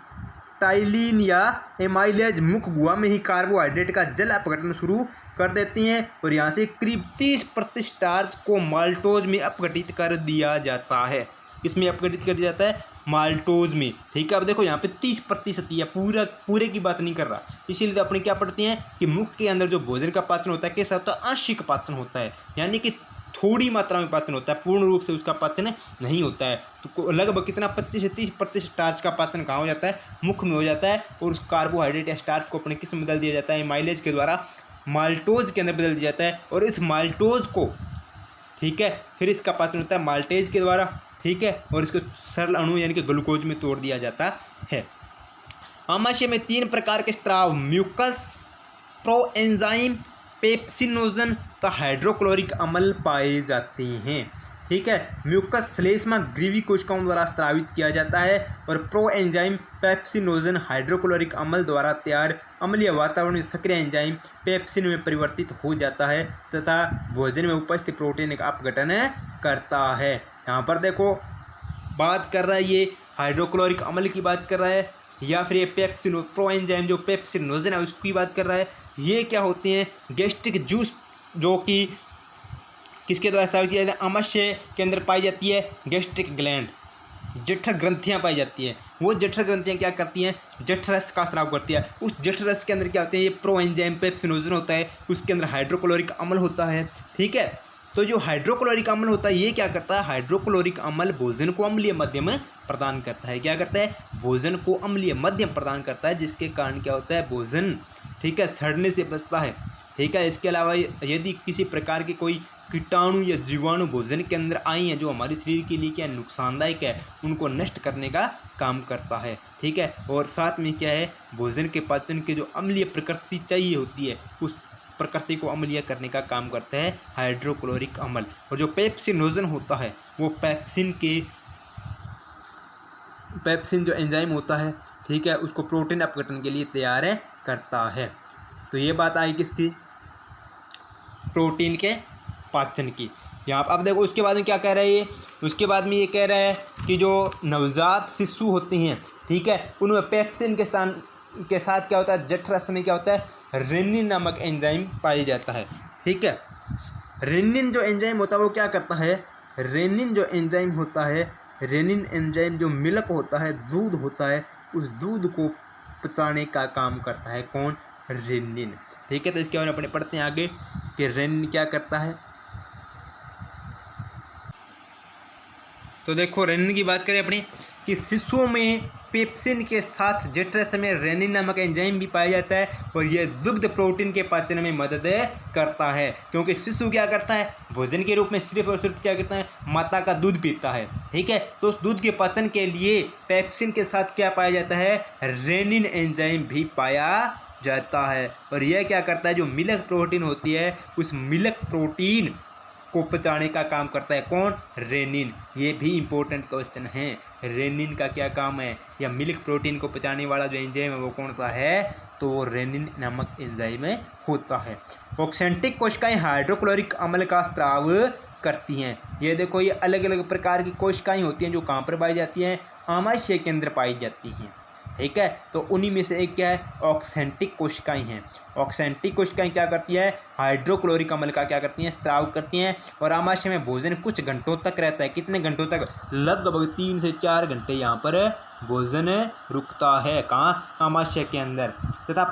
टाइलिन या एमाइलेज मुख्य गुहा में ही कार्बोहाइड्रेट का जल अपघटन शुरू कर देती हैं और यहाँ से करीब 30% स्टार्च को माल्टोज में अपघटित कर दिया जाता है। इसमें अपघटित कर दिया जाता है माल्टोज में, ठीक है। अब देखो यहाँ पे 30% ही है, पूरे की बात नहीं कर रहा। इसीलिए तो अपने क्या पढ़ते हैं कि मुख के अंदर जो भोजन का पाचन होता है कैसा होता है, आंशिक पाचन होता है, यानी कि थोड़ी मात्रा में पाचन होता है, पूर्ण रूप से उसका पाचन नहीं होता है। तो लगभग कितना 25 से 30% स्टार्च का पाचन कहाँ हो जाता है, मुख में हो जाता है, और उस कार्बोहाइड्रेट या स्टार्च को अपने किस में बदल दिया जाता है, माइलेज के द्वारा माल्टोज के अंदर बदल दिया जाता है। और इस माल्टोज को, ठीक है, फिर इसका पाचन होता है माल्टेज के द्वारा, ठीक है, और इसको सरल अणु यानी कि ग्लूकोज में तोड़ दिया जाता है। आमाशय में 3 प्रकार के स्राव म्यूकस, प्रोएंजाइम, पेप्सिनोजन तथा हाइड्रोक्लोरिक अम्ल पाए जाते हैं, ठीक है। म्यूकस श्लेष्मा ग्रीवी कोशिकाओं द्वारा स्रावित किया जाता है और प्रोएंजाइम पेप्सिनोजन हाइड्रोक्लोरिक अम्ल द्वारा तैयार अम्लीय वातावरण में सक्रिय एंजाइम पेप्सिन में परिवर्तित हो जाता है तथा भोजन में उपस्थित प्रोटीन का अपघटन करता है। यहाँ पर देखो बात कर रहा है, ये हाइड्रोक्लोरिक अम्ल की बात कर रहा है या फिर ये प्रोएंजाइम जो पेप्सिनोजन है उसकी बात कर रहा है। ये क्या होते हैं, गैस्ट्रिक जूस, जो कि किसके द्वारा स्रावित किया जाता है, आमाशय के अंदर पाई जाती है गैस्ट्रिक ग्लैंड, जठर ग्रंथियाँ पाई जाती हैं। वो जठर ग्रंथियाँ क्या करती हैं, जठरस का स्राव करती है। उस जठरस के अंदर क्या होते हैं, ये प्रोएंजाइम पेप्सिनोजन होता है, उसके अंदर हाइड्रोक्लोरिक अम्ल होता है, ठीक है। तो जो हाइड्रोक्लोरिक अम्ल होता है ये क्या करता है, हाइड्रोक्लोरिक अम्ल भोजन को अम्लीय मध्यम प्रदान करता है। क्या करता है, भोजन को अम्लीय मध्यम प्रदान करता है, जिसके कारण क्या होता है, भोजन, ठीक है, सड़ने से बचता है, ठीक है। इसके अलावा यदि किसी प्रकार के कोई कीटाणु या जीवाणु भोजन के अंदर आए हैं जो हमारे शरीर के लिए क्या नुकसानदायक है, उनको नष्ट करने का काम करता है, ठीक है। और साथ में क्या है, भोजन के पाचन के जो अम्लीय प्रकृति चाहिए होती है उस प्रकृति को अम्लीय करने का काम करता है हाइड्रोक्लोरिक अम्ल। और जो पेप्सिनोजन होता है वो पेप्सिन जो एंजाइम होता है, ठीक है, उसको प्रोटीन अपघटन के लिए तैयार करता है। तो ये बात आई किसकी, प्रोटीन के पाचन की। यहाँ पर अब देखो उसके बाद में क्या कह रहा है ये, उसके बाद में ये कह रहा है कि जो नवजात शिशु होते हैं, ठीक है, उनमें पेप्सिन के स्थान के साथ क्या होता है, जठरस में क्या होता है, रेनिन नामक एंजाइम पाया जाता है, ठीक है। रेनिन जो एंजाइम होता है वो क्या करता है, रेनिन जो एंजाइम होता है, रेनिन एंजाइम जो मिल्क होता है, दूध होता है, उस दूध को पचाने का काम करता है कौन, रेनिन, ठीक है। तो इसके बारे में अपने पढ़ते हैं आगे कि रेनिन क्या करता है। तो देखो रेनिन की बात करें अपनी कि शिशुओं में पेप्सिन के साथ जठरस में रेनिन नामक एंजाइम भी पाया जाता है और यह दुग्ध प्रोटीन के पाचन में मदद करता है, क्योंकि शिशु क्या करता है, भोजन के रूप में सिर्फ और सिर्फ क्या करता है, माता का दूध पीता है, ठीक है। तो उस दूध के पाचन के लिए पेप्सिन के साथ क्या पाया जाता है, रेनिन एंजाइम भी पाया जाता है। और यह क्या करता है, जो मिल्क प्रोटीन होती है उस मिल्क प्रोटीन को पचाने का काम करता है कौन, रेनिन। ये भी इम्पोर्टेंट क्वेश्चन है, रेनिन का क्या काम है, या मिल्क प्रोटीन को पचाने वाला जो एंजाइम है वो कौन सा है, तो वो रेनिन नामक एंजाइम होता है। ऑक्सेंटिक कोशिकाएं हाइड्रोक्लोरिक अम्ल का स्राव करती हैं। ये देखो ये अलग अलग प्रकार की कोशिकाएं होती हैं जो कहाँ पर पाई जाती हैं, आमाशय के अंदर पाई जाती हैं, ठीक है। तो उन्हीं में से एक क्या है, ऑक्सेंटिक कोशिकाएं हैं। ऑक्सेंटिक कोशिकाएं क्या करती है, हाइड्रोक्लोरिक अम्ल का क्या करती हैं, स्राव करती हैं और आमाशय में भोजन कुछ घंटों तक रहता है। कितने घंटों तक, लगभग 3 से 4 घंटे यहाँ पर भोजन रुकता है, कहाँ, आमाशय के अंदर। तथा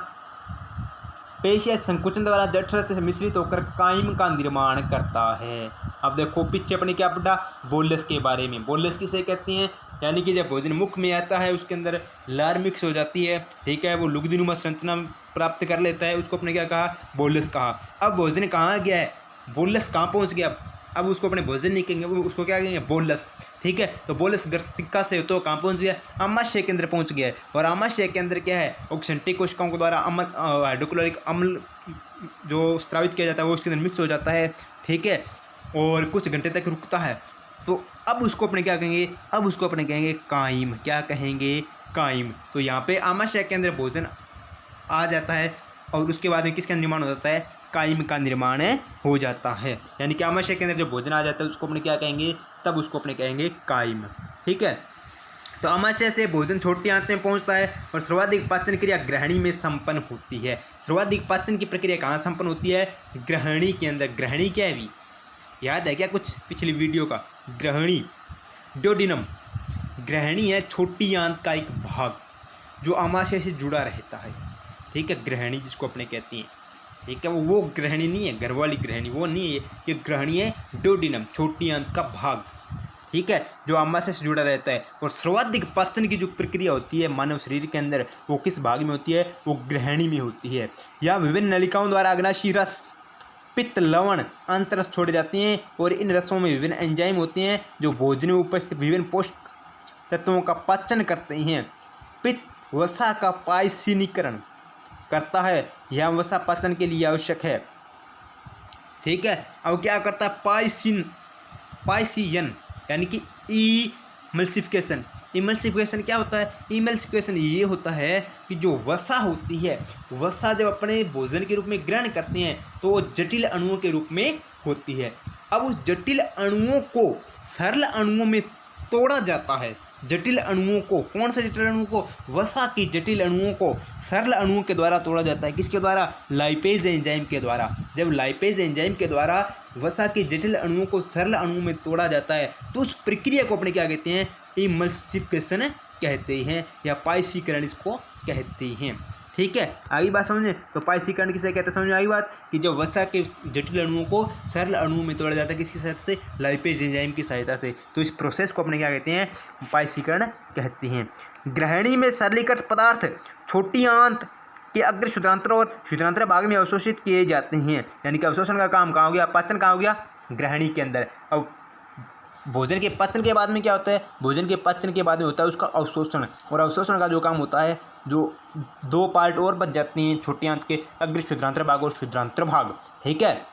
पेशीय संकुचन द्वारा जठरस से मिश्रित होकर काइम का निर्माण करता है। अब देखो पीछे अपने क्या पढ़ा, बोलस के बारे में। बोलस किसे कहते हैं, यानी कि जब भोजन मुख में आता है उसके अंदर लार मिक्स हो जाती है, ठीक है, वो लुगदीनुमा संरचना प्राप्त कर लेता है, उसको अपने क्या कहा, बोलस कहा। अब भोजन कहाँ गया है, बोलस कहाँ पहुँच गया, अब उसको अपने भोजन नहीं कहेंगे, उसको क्या कहेंगे, बोलस, ठीक है। तो बोलस सिक्का से तो कहाँ पहुँच गया, आमाशय के अंदर पहुँच गया है। और आमाशय के अंदर क्या है, ऑक्सेंटिक कोशिकाओं के द्वारा हाइड्रोक्लोरिक अम्ल जो स्रावित किया जाता है वो उसके अंदर मिक्स हो जाता है, ठीक है, और कुछ घंटे तक रुकता है। तो अब उसको अपने क्या कहेंगे, अब उसको अपने कहेंगे काइम। क्या कहेंगे, काइम। तो यहाँ पे आमाशय के अंदर भोजन आ जाता है और उसके बाद में किसका निर्माण हो जाता है, काइम का निर्माण हो जाता है। यानी कि आमाशय के अंदर जो भोजन आ जाता है उसको अपने क्या कहेंगे, तब उसको अपने कहेंगे काइम, ठीक है। तो आमाशय से भोजन छोटी आंत में पहुंचता है और सर्वाधिक पाचन क्रिया ग्रहणी में संपन्न होती है। सर्वाधिक पाचन की प्रक्रिया कहाँ संपन्न होती है? ग्रहणी के अंदर। ग्रहणी क्या है भी याद है क्या कुछ पिछली वीडियो का? ग्रहणी ड्योडिनम, ग्रहणी है छोटी आंत का एक भाग जो आमाशय से जुड़ा रहता है, ठीक है। ग्रहणी जिसको अपने कहती हैं, ठीक है। वो ग्रहणी नहीं है, घर वाली ग्रहणी वो नहीं है, ये ग्रहणी है ड्योडिनम, छोटी आंत का भाग, ठीक है, जो आमाशय से जुड़ा रहता है। और सर्वाधिक पाचन की जो प्रक्रिया होती है मानव शरीर के अंदर वो किस भाग में होती है? वो ग्रहणी में होती है। यहाँ विभिन्न नलिकाओं द्वारा अग्नाशी रस, पित्त, लवण, अंतरस छोड़े जाते हैं और इन रसों में विभिन्न एंजाइम होते हैं जो भोजन में उपस्थित विभिन्न पोषक तत्वों का पाचन करते हैं। पित्त वसा का पायसीनीकरण करता है, यह वसा पाचन के लिए आवश्यक है, ठीक है। अब क्या करता है? पायसीयन यानी कि इमल्सिफिकेशन। इमल्सिफिकेशन क्या होता है? इमल्सिफिकेशन ये होता है कि जो वसा होती है, वसा जब अपने भोजन के रूप में ग्रहण करते हैं तो वो जटिल अणुओं के रूप में होती है। अब उस जटिल अणुओं को सरल अणुओं में तोड़ा जाता है। जटिल अणुओं को, कौन से जटिल अणुओं को? वसा की जटिल अणुओं को सरल अणुओं के द्वारा तोड़ा जाता है। किसके द्वारा? लाइपेज एंजाइम के द्वारा। जब लाइपेज एंजाइम के द्वारा वसा के जटिल अणुओं को सरल अणुओं में तोड़ा जाता है तो उस प्रक्रिया को अपने क्या कहते हैं? इमल्सिफिकेशन कहते हैं या पायसीकरण इसको कहते हैं, ठीक है। आगे बात समझे तो पायसीकरण किसे कहते हैं? समझ में आई बात कि जब वसा के जटिल अणुओं को सरल अणुओं में तोड़ा जाता है, किसकी सहायता से? लाइपेज एंजाइम की सहायता से। तो इस प्रोसेस को अपने क्या कहते हैं? पायसीकरण कहते हैं। ग्रहणी में सरलीकृत पदार्थ छोटी आंत के अग्र शुद्रांत्र और शुद्रांत्र भाग में अवशोषित किए जाते हैं। यानी कि अवशोषण का काम कहाँ हो गया? पाचन कहाँ हो गया? ग्रहणी के अंदर। अब भोजन के पाचन के बाद में क्या होता है? भोजन के पाचन के बाद में होता है उसका अवशोषण। और अवशोषण का जो काम होता है, जो दो पार्ट और बच जाते हैं छोटी आंत के, अग्र शुद्रांत्र भाग और शुद्रांत्र भाग, ठीक है।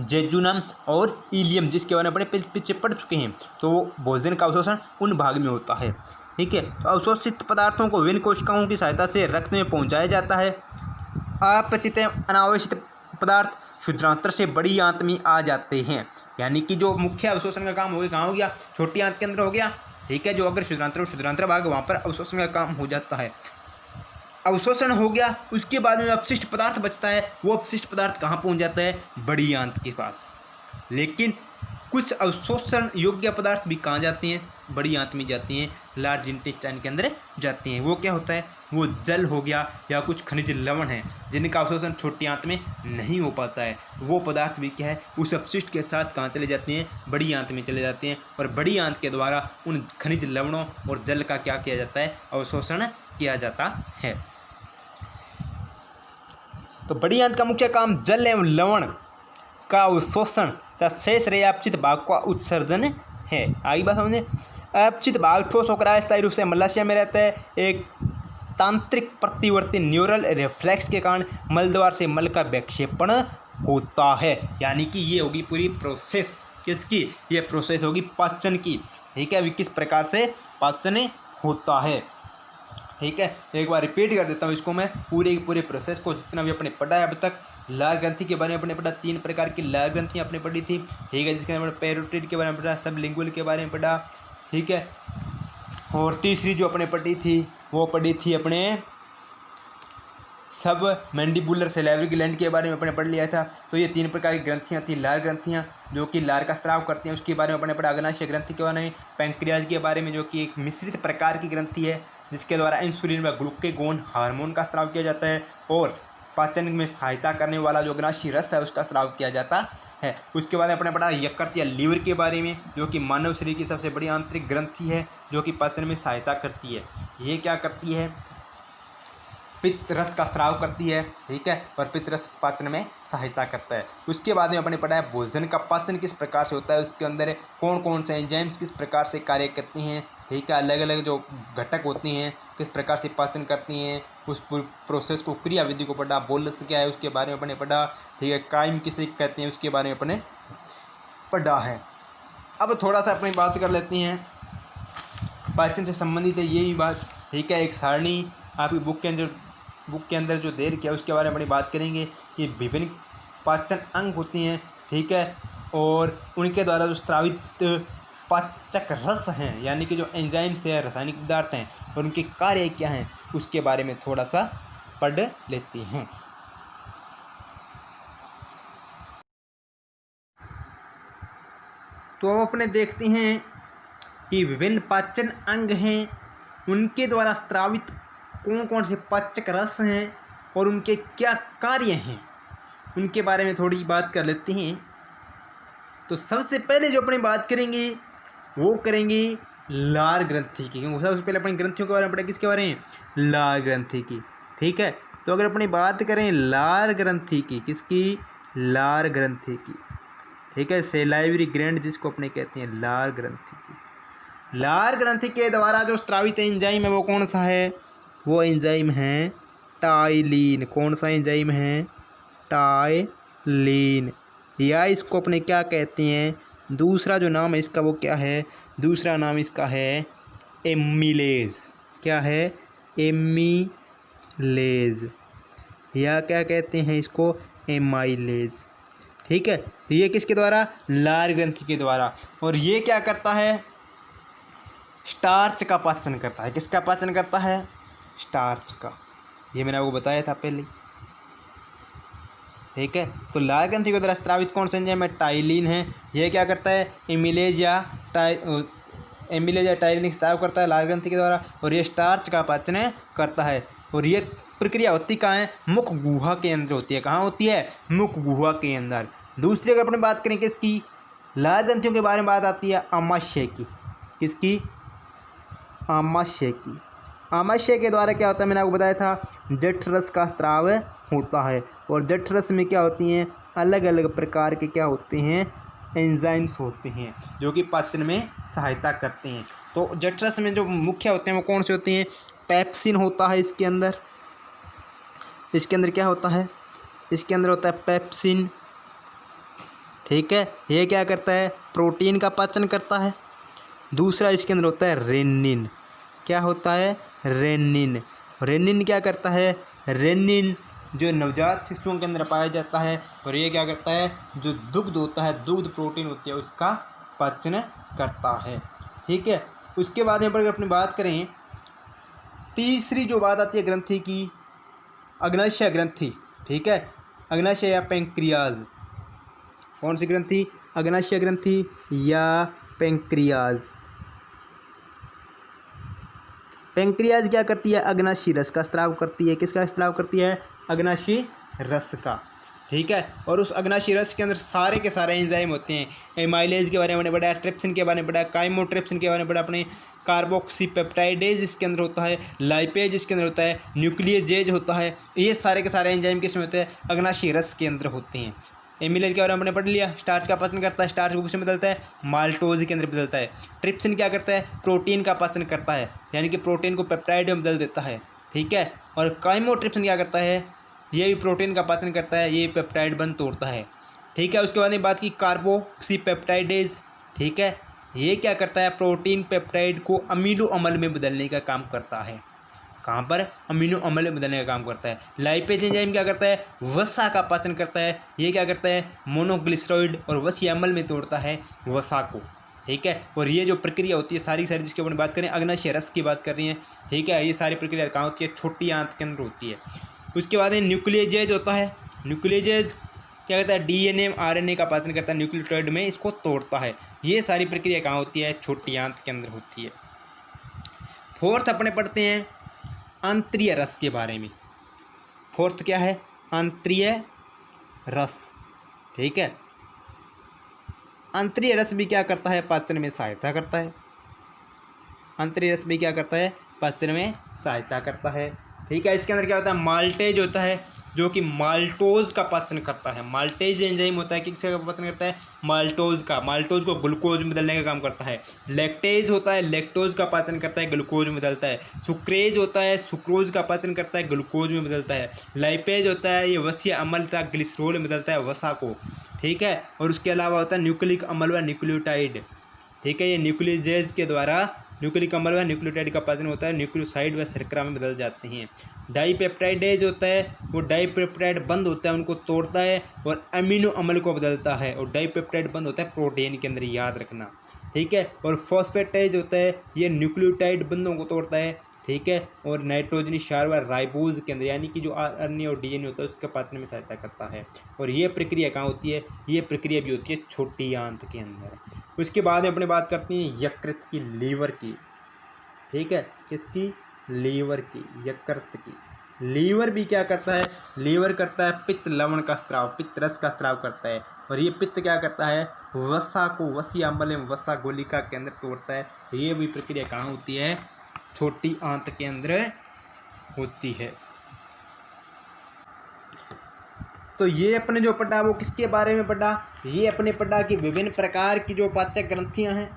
जेजुनम और इलियम जिसके बारे में अपने पीछे पढ़ चुके हैं। तो भोजन का अवशोषण उन भाग में होता है, ठीक है। तो अवशोषित पदार्थों को विभिन्न कोशिकाओं की सहायता से रक्त में पहुंचाया जाता है। अपचित अनावश्यक पदार्थ शुद्रांत्र से बड़ी आंत में आ जाते हैं। यानी कि जो मुख्य अवशोषण का काम हो गया, कहाँ हो गया? छोटी आंत के अंदर हो गया, ठीक है। जो अगर शुद्रांत्र और शुद्रांत्र भाग वहाँ पर अवशोषण का काम हो जाता है। अवशोषण हो गया, उसके बाद में अपशिष्ट पदार्थ बचता है। वो अपशिष्ट पदार्थ कहाँ पहुँच जाता है? बड़ी आंत के पास। लेकिन कुछ अवशोषण योग्य पदार्थ भी कहाँ जाते हैं? बड़ी आंत में जाते हैं, लार्ज इंटेस्टाइन के अंदर जाते हैं। वो क्या होता है? वो जल हो गया या कुछ खनिज लवण है जिनका अवशोषण छोटी आंत में नहीं हो पाता है। वो पदार्थ भी क्या है? उस अपशिष्ट के साथ कहाँ चले जाते हैं? बड़ी आंत में चले जाते हैं। और बड़ी आंत के द्वारा उन खनिज लवणों और जल का क्या किया जाता है? अवशोषण किया जाता है। तो बड़ी आंत का मुख्य काम जल एवं लवण का अवशोषण तथा शेष रहे अपचित भाग का उत्सर्जन है। आगे बात समझे। अपचित भाग ठोस होकर अस्थायी रूप से मलाशय में रहता है। एक तांत्रिक प्रतिवर्ती न्यूरल रिफ्लेक्स के कारण मलद्वार से मल का विक्षेपण होता है। यानी कि ये होगी पूरी प्रोसेस किसकी? ये प्रोसेस होगी पाचन की, ठीक है। किस प्रकार से पाचन होता है, ठीक है। एक बार रिपीट कर देता हूँ इसको मैं, पूरे प्रोसेस को जितना भी अपने पढ़ा है अब तक। लाल ग्रंथि के बारे में अपने पढ़ा, 3 प्रकार की लाल ग्रंथियाँ अपने पढ़ी थी, ठीक है। जिसके अंदर पैरोटिड के बारे में पढ़ा, सबलिंगुअल के बारे में पढ़ा, ठीक है। और तीसरी जो अपने पढ़ी थी वो पढ़ी थी अपने सब मैंडिबुलर सैलिवरी ग्लैंड के बारे में अपने पढ़ लिया था। तो ये 3 प्रकार की ग्रंथियाँ थी। लार ग्रंथियाँ जो कि लार का स्राव करती हैं, उसके बारे में अपने पढ़ा। अग्नाशय ग्रंथि के बारे में, पैंक्रियाज के बारे में जो कि एक मिश्रित प्रकार की ग्रंथि है जिसके द्वारा इंसुलिन व ग्लूकेगोन हार्मोन का स्राव किया जाता है। और पाचन में सहायता करने वाला जो अग्नाशी रस है उसका स्राव किया जाता है। उसके बाद अपने पढ़ा यकृत या लीवर के बारे में, जो कि मानव शरीर की सबसे बड़ी आंतरिक ग्रंथि है जो कि पाचन में सहायता करती है। ये क्या करती है? पित्त रस का स्राव करती है, ठीक है। और पित्त रस पाचन में सहायता करता है। उसके बाद में अपने पढ़ा है भोजन का पाचन किस प्रकार से होता है, उसके अंदर कौन कौन से एंजाइम्स किस प्रकार से कार्य करती हैं, ठीक है। अलग अलग जो घटक होती हैं किस प्रकार से पाचन करती हैं, उस प्रोसेस को, क्रियाविधि को पढ़ा। बोलस क्या है उसके बारे में अपने पढ़ा, ठीक है। काइम किसे कहते हैं उसके बारे में अपने पढ़ा है। अब थोड़ा सा अपनी बात कर लेते हैं पाचन से संबंधित है ये भी बात, ठीक है। एक सारणी आपकी बुक के अंदर जो देर किया उसके बारे में अपनी बात करेंगे कि विभिन्न पाचन अंग होती हैं, ठीक है। और उनके द्वारा जो स्रावित पाचक रस हैं, यानी कि जो एंजाइम्स है, रासायनिक पदार्थ हैं और उनके कार्य क्या हैं, उसके बारे में थोड़ा सा पढ़ लेते हैं। तो अब अपने देखते हैं कि विभिन्न पाचन अंग हैं, उनके द्वारा स्रावित कौन कौन से पाचक रस हैं और उनके क्या कार्य हैं, उनके बारे में थोड़ी बात कर लेते हैं। तो सबसे पहले जो अपनी बात करेंगे वो करेंगे लार ग्रंथि की, क्योंकि सबसे पहले अपनी ग्रंथियों के बारे में पढ़ा, किसके बारे में, लार ग्रंथि की। ठीक है, तो अगर अपनी बात करें लार ग्रंथि की, किसकी, लार ग्रंथि की। ठीक है, सेलाइवरी ग्लैंड जिसको अपने कहते हैं, लार ग्रंथि की। लार ग्रंथि के द्वारा जो स्रावित एंजाइम है वो कौन सा है, वो एंजाइम है टाइलिन। कौन सा एंजाइम है, टाइलिन, या इसको अपने क्या कहते हैं, दूसरा जो नाम है इसका वो क्या है, दूसरा नाम इसका है एमिलेज। क्या है, एमिलेज, या क्या कहते हैं इसको, एमाइलेज। ठीक है, तो ये किसके द्वारा, लार ग्रंथि के द्वारा। और ये क्या करता है, स्टार्च का पाचन करता है। किसका पाचन करता है, स्टार्च का, ये मैंने आपको बताया था पहले। ठीक है, तो लार ग्रंथि के द्वारा स्रावित कौन सा एंजाइम है, टाइलिन है। यह क्या करता है, एमिलेज या टाइलिन स्राव करता है लार ग्रंथि के द्वारा, और ये स्टार्च का पाचन करता है। और ये प्रक्रिया होती कहाँ है, मुख गुहा के अंदर होती है। कहाँ होती है, मुख गुहा के अंदर। दूसरी अगर अपने बात करें किसकी, लार ग्रंथियों के बारे में बात आती है आमाशय की। किसकी, आमाशय की। आमाशय के द्वारा क्या होता है, मैंने आपको बताया था, जठरस का स्राव होता है। और जठरस में क्या होती हैं, अलग अलग प्रकार के क्या होते हैं, एंजाइम्स होते हैं जो कि पाचन में सहायता करते हैं। तो जठरस में जो मुख्य होते हैं वो कौन से होते हैं, पेप्सिन होता है इसके अंदर। इसके अंदर क्या होता है, इसके अंदर होता है पेप्सिन। ठीक है, ये क्या करता है, प्रोटीन का पाचन करता है। दूसरा इसके अंदर होता है रेनिन। क्या होता है, रेनिन। रेनिन क्या करता है, रेनिन जो नवजात शिशुओं के अंदर पाया जाता है, और ये क्या करता है, जो दुग्ध होता है, दुग्ध प्रोटीन होती है, उसका पाचन करता है। ठीक है, उसके बाद यहाँ पर अगर अपनी बात करें, तीसरी जो बात आती है ग्रंथि की, अग्नाशय ग्रंथि। ठीक है, अग्नाशय या पैंक्रियाज। कौन सी ग्रंथि, अग्नाशय ग्रंथि या पैंक्रियाज। पैंक्रियाज क्या करती है, अग्नाशी रस का स्राव करती है। किसका स्राव करती है, अग्नाशी रस का। ठीक है, और उस अग्नाशी रस के अंदर सारे के सारे एंजाइम होते हैं। एमाइलेज के बारे में पढ़ा, ट्रिप्सिन के बारे में पढ़ा, काइमोट्रिप्सिन के बारे में पढ़ा अपने, कार्बोक्सीपेप्टाइडेज इसके अंदर होता है, लाइपेज इसके अंदर होता है, न्यूक्लियजेज होता है। ये सारे के सारे एंजाइम किसमें होते हैं, अग्नाशी रस के अंदर होते हैं। एमिलेज के बारे में हमने पढ़ लिया, स्टार्च का पाचन करता है, स्टार्च को किसमें बदलता है, माल्टोज के अंदर बदलता है। ट्रिप्सिन क्या करता है, प्रोटीन का पाचन करता है, यानी कि प्रोटीन को पेप्टाइड में बदल देता है। ठीक है, और काइमोट्रिप्सिन क्या करता है, ये भी प्रोटीन का पाचन करता है, ये पेप्टाइड बंद तोड़ता है। ठीक है, उसके बाद में बात की कार्बोक्सीपेप्टाइडेज। ठीक है, ये क्या करता है, प्रोटीन पेप्टाइड को अमीनो अम्ल में बदलने का काम करता है। कहाँ पर, अमीनो अम्ल में बदलने का काम करता है। लाइपेज एंजाइम क्या करता है, वसा का पाचन करता है। ये क्या करता है, मोनोग्लिसराइड और वसीय अम्ल में तोड़ता है वसा को। ठीक है, और ये जो प्रक्रिया होती है सारी जिसके ऊपर बात करें, अग्नाशय रस की बात कर रही हैं। ठीक है, ये सारी प्रक्रिया कहाँ होती है, छोटी आंत के अंदर होती है। उसके बाद न्यूक्लियजेज होता है। न्यूक्लियजेज क्या करता है, डीएनए आरएनए का पाचन करता है, न्यूक्लियोटाइड में इसको तोड़ता है। ये सारी प्रक्रिया कहाँ होती है, छोटी आंत के अंदर होती है। फोर्थ अपने पढ़ते हैं आंतरीय रस के बारे में। फोर्थ क्या है, आंतरीय रस। ठीक है, आंतरीय रस भी क्या करता है, पाचन में सहायता करता है। आंतरीय रस भी क्या करता है, पाचन में सहायता करता है। ठीक है, इसके अंदर क्या होता है, माल्टेज होता है जो कि माल्टोज का पाचन करता है। माल्टेज एंजाइम होता है, किसका पाचन करता है, माल्टोज का। माल्टोज को ग्लूकोज में बदलने का काम करता है। लैक्टेज होता है, लैक्टोज का पाचन करता है, ग्लूकोज में बदलता है। सुक्रेज होता है, सुक्रोज का पाचन करता है, ग्लूकोज में बदलता है। लाइपेज होता है, ये वसीय अम्ल तथा ग्लिसरोल में बदलता है, वसा को। ठीक है, और उसके अलावा होता है न्यूक्लिक अम्ल व न्यूक्लियोटाइड। ठीक है, ये न्यूक्लियजेज के द्वारा न्यूक्लिक अम्ल व न्यूक्लियोटाइड का पाचन होता है, न्यूक्लियोसाइड व शर्करा में बदल जाते हैं। डाइपेप्टाइडेज होता है, वो डाइपेप्टाइड बंद होता है, उनको तोड़ता है और अमीनो अम्ल को बदलता है। और डाइपेप्टाइड बंद होता है प्रोटीन के अंदर, याद रखना। ठीक है। और फॉस्फेटाइज होता है, ये न्यूक्लियोटाइड बंधों को तोड़ता है, ठीक है। और नाइट्रोजनी क्षार व राइबोज के अंदर यानी कि जो आरएनए और डीएनए होता है उसके पाचन में सहायता करता है। और ये प्रक्रिया कहाँ होती है, ये प्रक्रिया भी होती है छोटी आंत के अंदर। उसके बाद में अपने बात करते हैं यकृत की, लीवर की, ठीक है। किसकी, लीवर की, यकृत की। लीवर भी क्या करता है, लीवर करता है पित्त लवण का स्त्राव, पित्त रस का स्त्राव करता है। और ये पित्त क्या करता है, वसा को वसी अम्ल एवं वसा गोलिका के अंदर तोड़ता है। ये भी प्रक्रिया कहाँ होती है, छोटी आंत के अंदर होती है। तो ये अपने जो पढ़ा वो किसके बारे में पढ़ा, ये अपने पढ़ा कि विभिन्न प्रकार की जो पाचक ग्रंथियां हैं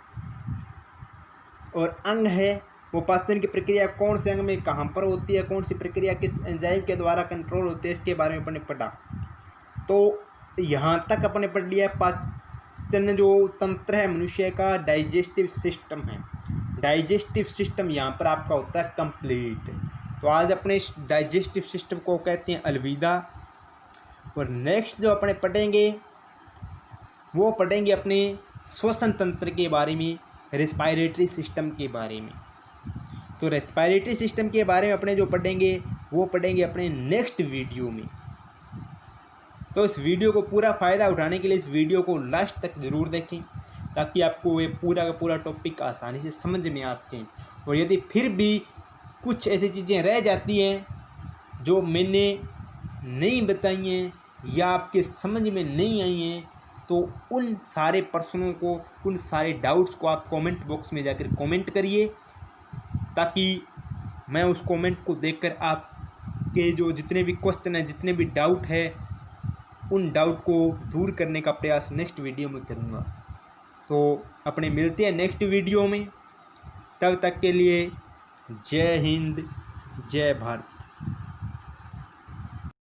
और अंग है, वो पाचन की प्रक्रिया कौन से अंग में कहाँ पर होती है, कौन सी प्रक्रिया किस एंजाइम के द्वारा कंट्रोल होती है, इसके बारे में अपने पढ़ा। तो यहाँ तक अपने पढ़ लिया पाचन जो तंत्र है मनुष्य का, डाइजेस्टिव सिस्टम है। डाइजेस्टिव सिस्टम यहाँ पर आपका होता है कंप्लीट। तो आज अपने डाइजेस्टिव सिस्टम को कहते हैं अलविदा। और नेक्स्ट जो अपने पढ़ेंगे वो पढ़ेंगे अपने श्वसन तंत्र के बारे में, रेस्पिरेटरी सिस्टम के बारे में। तो रेस्पिरेटरी सिस्टम के बारे में अपने जो पढ़ेंगे वो पढ़ेंगे अपने नेक्स्ट वीडियो में। तो इस वीडियो को पूरा फ़ायदा उठाने के लिए इस वीडियो को लास्ट तक ज़रूर देखें ताकि आपको ये पूरा का पूरा टॉपिक आसानी से समझ में आ सकें। और यदि फिर भी कुछ ऐसी चीज़ें रह जाती हैं जो मैंने नहीं बताई हैं या आपके समझ में नहीं आई हैं, तो उन सारे प्रश्नों को, उन सारे डाउट्स को आप कमेंट बॉक्स में जाकर कमेंट करिए ताकि मैं उस कमेंट को देखकर आपके जो जितने भी क्वेश्चन हैं, जितने भी डाउट है, उन डाउट को दूर करने का प्रयास नेक्स्ट वीडियो में करूँगा। तो अपने मिलते हैं नेक्स्ट वीडियो में, तब तक के लिए जय हिंद, जय भारत।